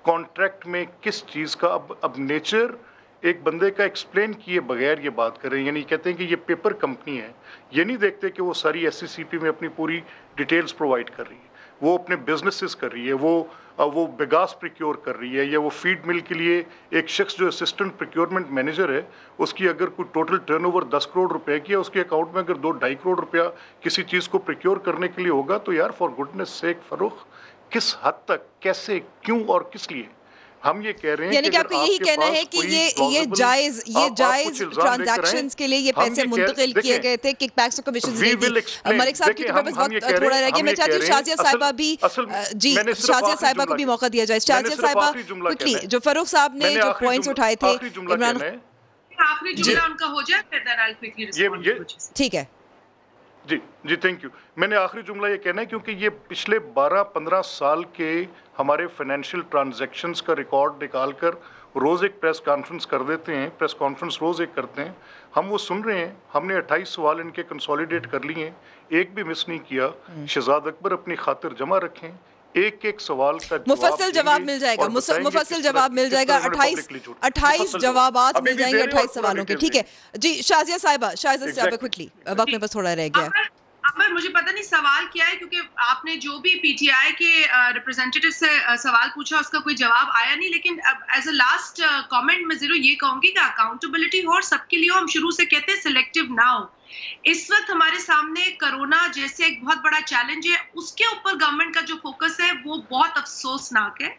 कॉन्ट्रैक्ट में किस चीज़ का अब नेचर एक बंदे का एक्सप्लेन किए बगैर ये बात कर रहे हैं। यानी कहते हैं कि ये पेपर कंपनी है, ये नहीं देखते कि वो सारी SCCP में अपनी पूरी डिटेल्स प्रोवाइड कर रही है, वो अपने बिजनेसेस कर रही है, वो बिगास प्रिक्योर कर रही है, या वो फीड मिल के लिए एक शख्स जो असिस्टेंट प्रिक्योरमेंट मैनेजर है उसकी अगर कोई टोटल टर्नओवर 10 करोड़ रुपए की है, उसके अकाउंट में अगर 2-2.5 करोड़ रुपया किसी चीज़ को प्रिक्योर करने के लिए होगा, तो यार फॉर गुडनेस सेक फरूख किस हद तक, कैसे, क्यों और किस लिए? हम ये कह रहे हैं यानी कि अगर आपका यही आपके कहना पास है कि कोई ये plausible- जायज आप कुछ इल्जाम लेकर आएं, ट्रांजैक्शंस के लिए ये हम पैसे ये मुंतकिल देखें, किए गए थे, किकबैक्स और कमीशन We नहीं will थी। explain. मलिक साहब देखिए, क्योंकि हम बस ये वक्त कह रहे थोड़ा हैं, रह गया, हम मैं ये चाहती कह हूँ रहे हैं, शाजिया साहिबा भी जी मैंने सिर्फ शाजिया आखिरी साहिबा को जुमला भी कहना मौका दिया जाए। मैंने शाजिया सिर्फ साहिबा आखिरी जुमला क्विकली, कहना है। जो फरूख साहब ने मैंने जो आखिरी पॉइंट्स जुमला- उठाए थे आखिरी जुमला इमरान, कहना है। आखिरी जुमला उनका हो जाए फिर then I will quickly respond. ठीक है जी जी, थैंक यू। मैंने आखिरी जुमला ये कहना है क्योंकि ये पिछले 12-15 साल के हमारे फाइनेंशियल ट्रांजैक्शंस का रिकॉर्ड निकाल कर रोज़ एक प्रेस कॉन्फ्रेंस कर देते हैं, प्रेस कॉन्फ्रेंस रोज़ एक करते हैं, हम वो सुन रहे हैं। हमने 28 सवाल इनके कंसोलिडेट कर लिए हैं, एक भी मिस नहीं किया। शहजाद अकबर अपनी खातिर जमा रखें, एक एक सवाल का मुफस्सल जवाब मिल जाएगा, मुफस्सल जवाब मिल जाएगा। 28 जवाबात मिल जाएंगे 28 सवालों के। ठीक है जी, शाजिया साहिबा क्विकली, वक्त में बस थोड़ा रह गया। अमर, मुझे पता नहीं सवाल क्या है, क्योंकि आपने जो भी पीटीआई के रिप्रेजेंटेटिव से सवाल पूछा उसका कोई जवाब आया नहीं, लेकिन एज अ लास्ट कमेंट मैं जरूर ये कहूंगी कि अकाउंटेबिलिटी हो और सबके लिए हो। हम शुरू से कहते हैं सिलेक्टिव ना हो। इस वक्त हमारे सामने कोरोना जैसे एक बहुत बड़ा चैलेंज है, उसके ऊपर गवर्नमेंट का जो फोकस है वो बहुत अफसोसनाक है।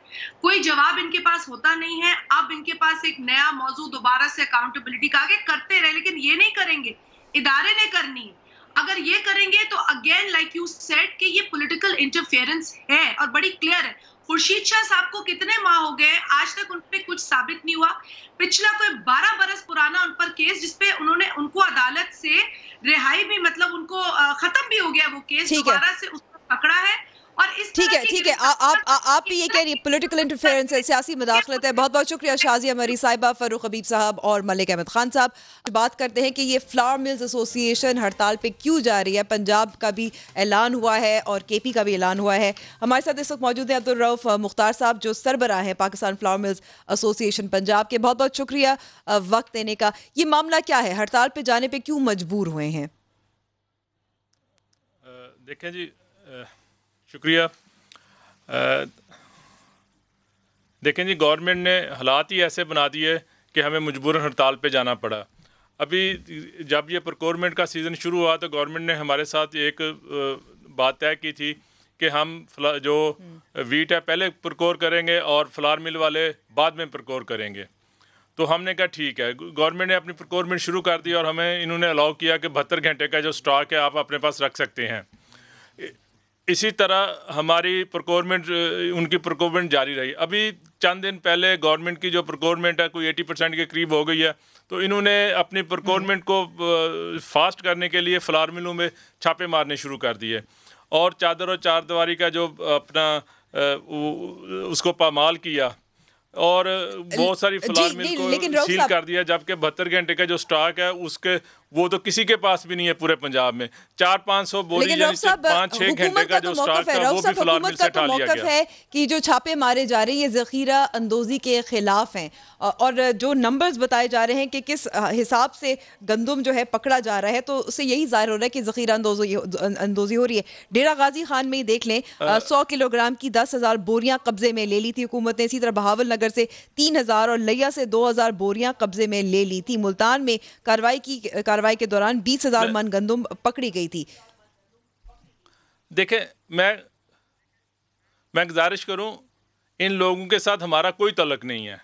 कोई जवाब इनके पास होता नहीं है। अब इनके पास एक नया मौजू दोबारा से अकाउंटेबिलिटी का आगे करते रहे, लेकिन ये नहीं करेंगे, इदारे ने करनी है। अगर ये करेंगे तो अगेन लाइक यू सेड कि ये पॉलिटिकल इंटरफेरेंस है और बड़ी क्लियर है। खुर्शीद शाह साहब को कितने माह हो गए, आज तक उन पे कुछ साबित नहीं हुआ। पिछला कोई 12 बरस पुराना उन पर केस, जिसपे उनको अदालत से रिहाई भी, मतलब उनको खत्म भी हो गया वो केस, दोबारा से उसको पकड़ा है। और इस ठीक है आप भी ये कह रही है पॉलिटिकल इंटरफेरेंस है, सियासी मुदाखलत है। बहुत बहुत शुक्रिया शाजिया मरी साहिबा, फरूख हबीब साहब और मलिक अहमद खान साहब। बात करते हैं कि ये फ्लावर मिल्स एसोसिएशन हड़ताल पे क्यों जा रही है। पंजाब का भी ऐलान हुआ है और केपी का भी ऐलान हुआ है। हमारे साथ इस वक्त मौजूद है अब्दुल रऊफ मुख्तार साहब, जो सरबराह है Pakistan flower mills association Punjab के। बहुत बहुत शुक्रिया वक्त देने का। ये मामला क्या है, हड़ताल पे जाने पे क्यों मजबूर हुए हैं? देखें जी, शुक्रिया। देखें जी, गवर्नमेंट ने हालात ही ऐसे बना दिए कि हमें मजबूरन हड़ताल पे जाना पड़ा। अभी जब ये प्रोक्योरमेंट का सीज़न शुरू हुआ तो गवर्नमेंट ने हमारे साथ एक बात तय की थी कि हम जो वीट है पहले प्रोक्योर करेंगे और फ्लावर मिल वाले बाद में प्रोक्योर करेंगे। तो हमने कहा ठीक है। गवर्नमेंट ने अपनी प्रोक्योरमेंट शुरू कर दी और हमें इन्होंने अलाउ किया कि 72 घंटे का जो स्टॉक है आप अपने पास रख सकते हैं। इसी तरह हमारी प्रोक्योरमेंट, उनकी प्रोक्योरमेंट जारी रही। अभी चंद दिन पहले गवर्नमेंट की जो प्रोक्योरमेंट है कोई 80% के करीब हो गई है, तो इन्होंने अपनी प्रोक्योरमेंट को फास्ट करने के लिए फ्लावर मिलों में छापे मारने शुरू कर दिए और चादर और चारदीवारी का जो अपना उसको पामाल किया और बहुत सारी फ्लावर मिल को सील कर दिया, जबकि 72 घंटे का जो स्टॉक है उसके वो तो किसी के पास भी नहीं है पूरे पंजाब में। 400-500 बोरी यानी 5-6 घंटे का जो स्टॉक था वो भी फ्लावर मिल से उठा लिया गया है कि जो छापे मारे जा रहे हैं ये ज़ख़ीरा अंदोज़ी के खिलाफ हैं और जो नंबर्स बताए जा रहे हैं कि किस हिसाब से गंदम जो है पकड़ा जा रहा है, तो उससे यही जाहिर हो रहा है कि ज़ख़ीरा अंदोज़ी हो रही है। डेरा गाजी खान में ही देख लें, 100 किलोग्राम की 10,000 बोरियां कब्जे में ले ली थी हुकूमत ने। इसी तरह बहावल नगर से 3,000 और लिया से 2,000 बोरियां कब्जे में ले ली थी। मुल्तान में कार्रवाई के दौरान 20,000 मन गंदम पकड़ी गई थी। देखें, मैं गुजारिश करूं, इन लोगों के साथ हमारा कोई तल्लुक नहीं है।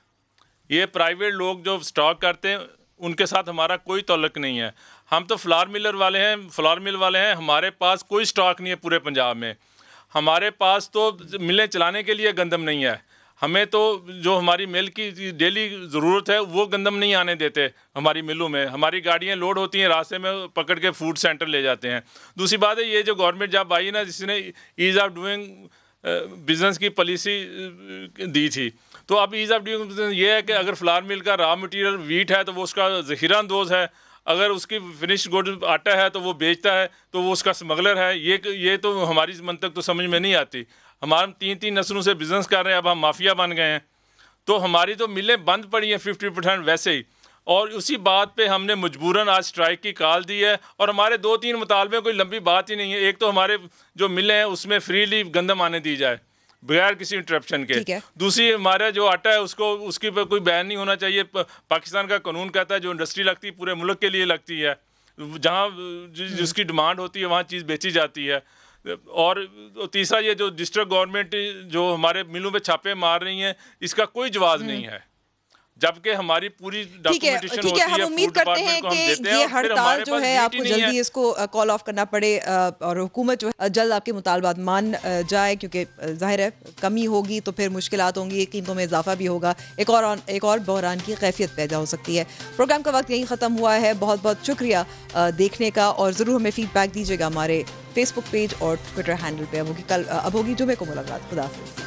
ये प्राइवेट लोग जो स्टॉक करते हैं उनके साथ हमारा कोई तल्लुक नहीं है। हम तो फ्लावर मिल वाले हैं। हमारे पास कोई स्टॉक नहीं है पूरे पंजाब में। हमारे पास तो मिलें चलाने के लिए गंदम नहीं है। हमें तो जो हमारी मिल की डेली ज़रूरत है वो गंदम नहीं आने देते हमारी मिलों में। हमारी गाड़ियाँ लोड होती हैं, रास्ते में पकड़ के फूड सेंटर ले जाते हैं। दूसरी बात है, ये जो गवर्नमेंट जब आई ना, जिसने ईज़ ऑफ डूइंग बिज़नेस की पॉलिसी दी थी, तो अब ईज़ ऑफ डूइंग बिज़नेस ये है कि अगर फ्लावर मिल का रॉ मटेरियल वीट है तो वो उसका ज़ख़ीरा अंदोज़ है, अगर उसकी फिनिश गुड आटा है तो वो बेचता है तो वो उसका स्मगलर है। ये तो हमारी मंतक तो समझ में नहीं आती। हमारे 3-3 नस्लों से बिज़नेस कर रहे हैं, अब हम माफिया बन गए हैं। तो हमारी तो मिलें बंद पड़ी हैं 50% वैसे ही, और उसी बात पे हमने मजबूरन आज स्ट्राइक की कॉल दी है। और हमारे 2-3 मुतालबे कोई लंबी बात ही नहीं है। एक तो हमारे जो मिलें हैं उसमें फ्रीली गंदम आने दी जाए बगैर किसी इंटरप्शन के। दूसरी, हमारा जो आटा है उसकी पर कोई बैन नहीं होना चाहिए। पाकिस्तान का कानून कहता है जो इंडस्ट्री लगती है पूरे मुल्क के लिए लगती है, जहाँ जिसकी डिमांड होती है वहाँ चीज़ बेची जाती है। और तीसरा ये जो डिस्ट्रिक्ट गवर्नमेंट जो हमारे मिलों में छापे मार रही हैं, इसका कोई जवाब नहीं है, जबकि हमारी पूरी डॉक्यूमेंटेशन होती है। हम उम्मीद करते हैं कि ये हड़ताल जो है आपको जल्दी इसको कॉल ऑफ करना पड़े और हुकूमत जो है जल्द आपके मुतालबात मान जाए, क्योंकि जाहिर है कमी होगी तो फिर मुश्किलात होंगी, कीमतों में इजाफा भी होगा, एक और बहरान की कैफियत पैदा हो सकती है। प्रोग्राम का वक्त यही ख़त्म हुआ है। बहुत बहुत शुक्रिया देखने का, और ज़रूर हमें फीडबैक दीजिएगा हमारे फेसबुक पेज और ट्विटर हैंडल पे। अब होगी जुमे को मुलाकात। खुदा हाफिज़।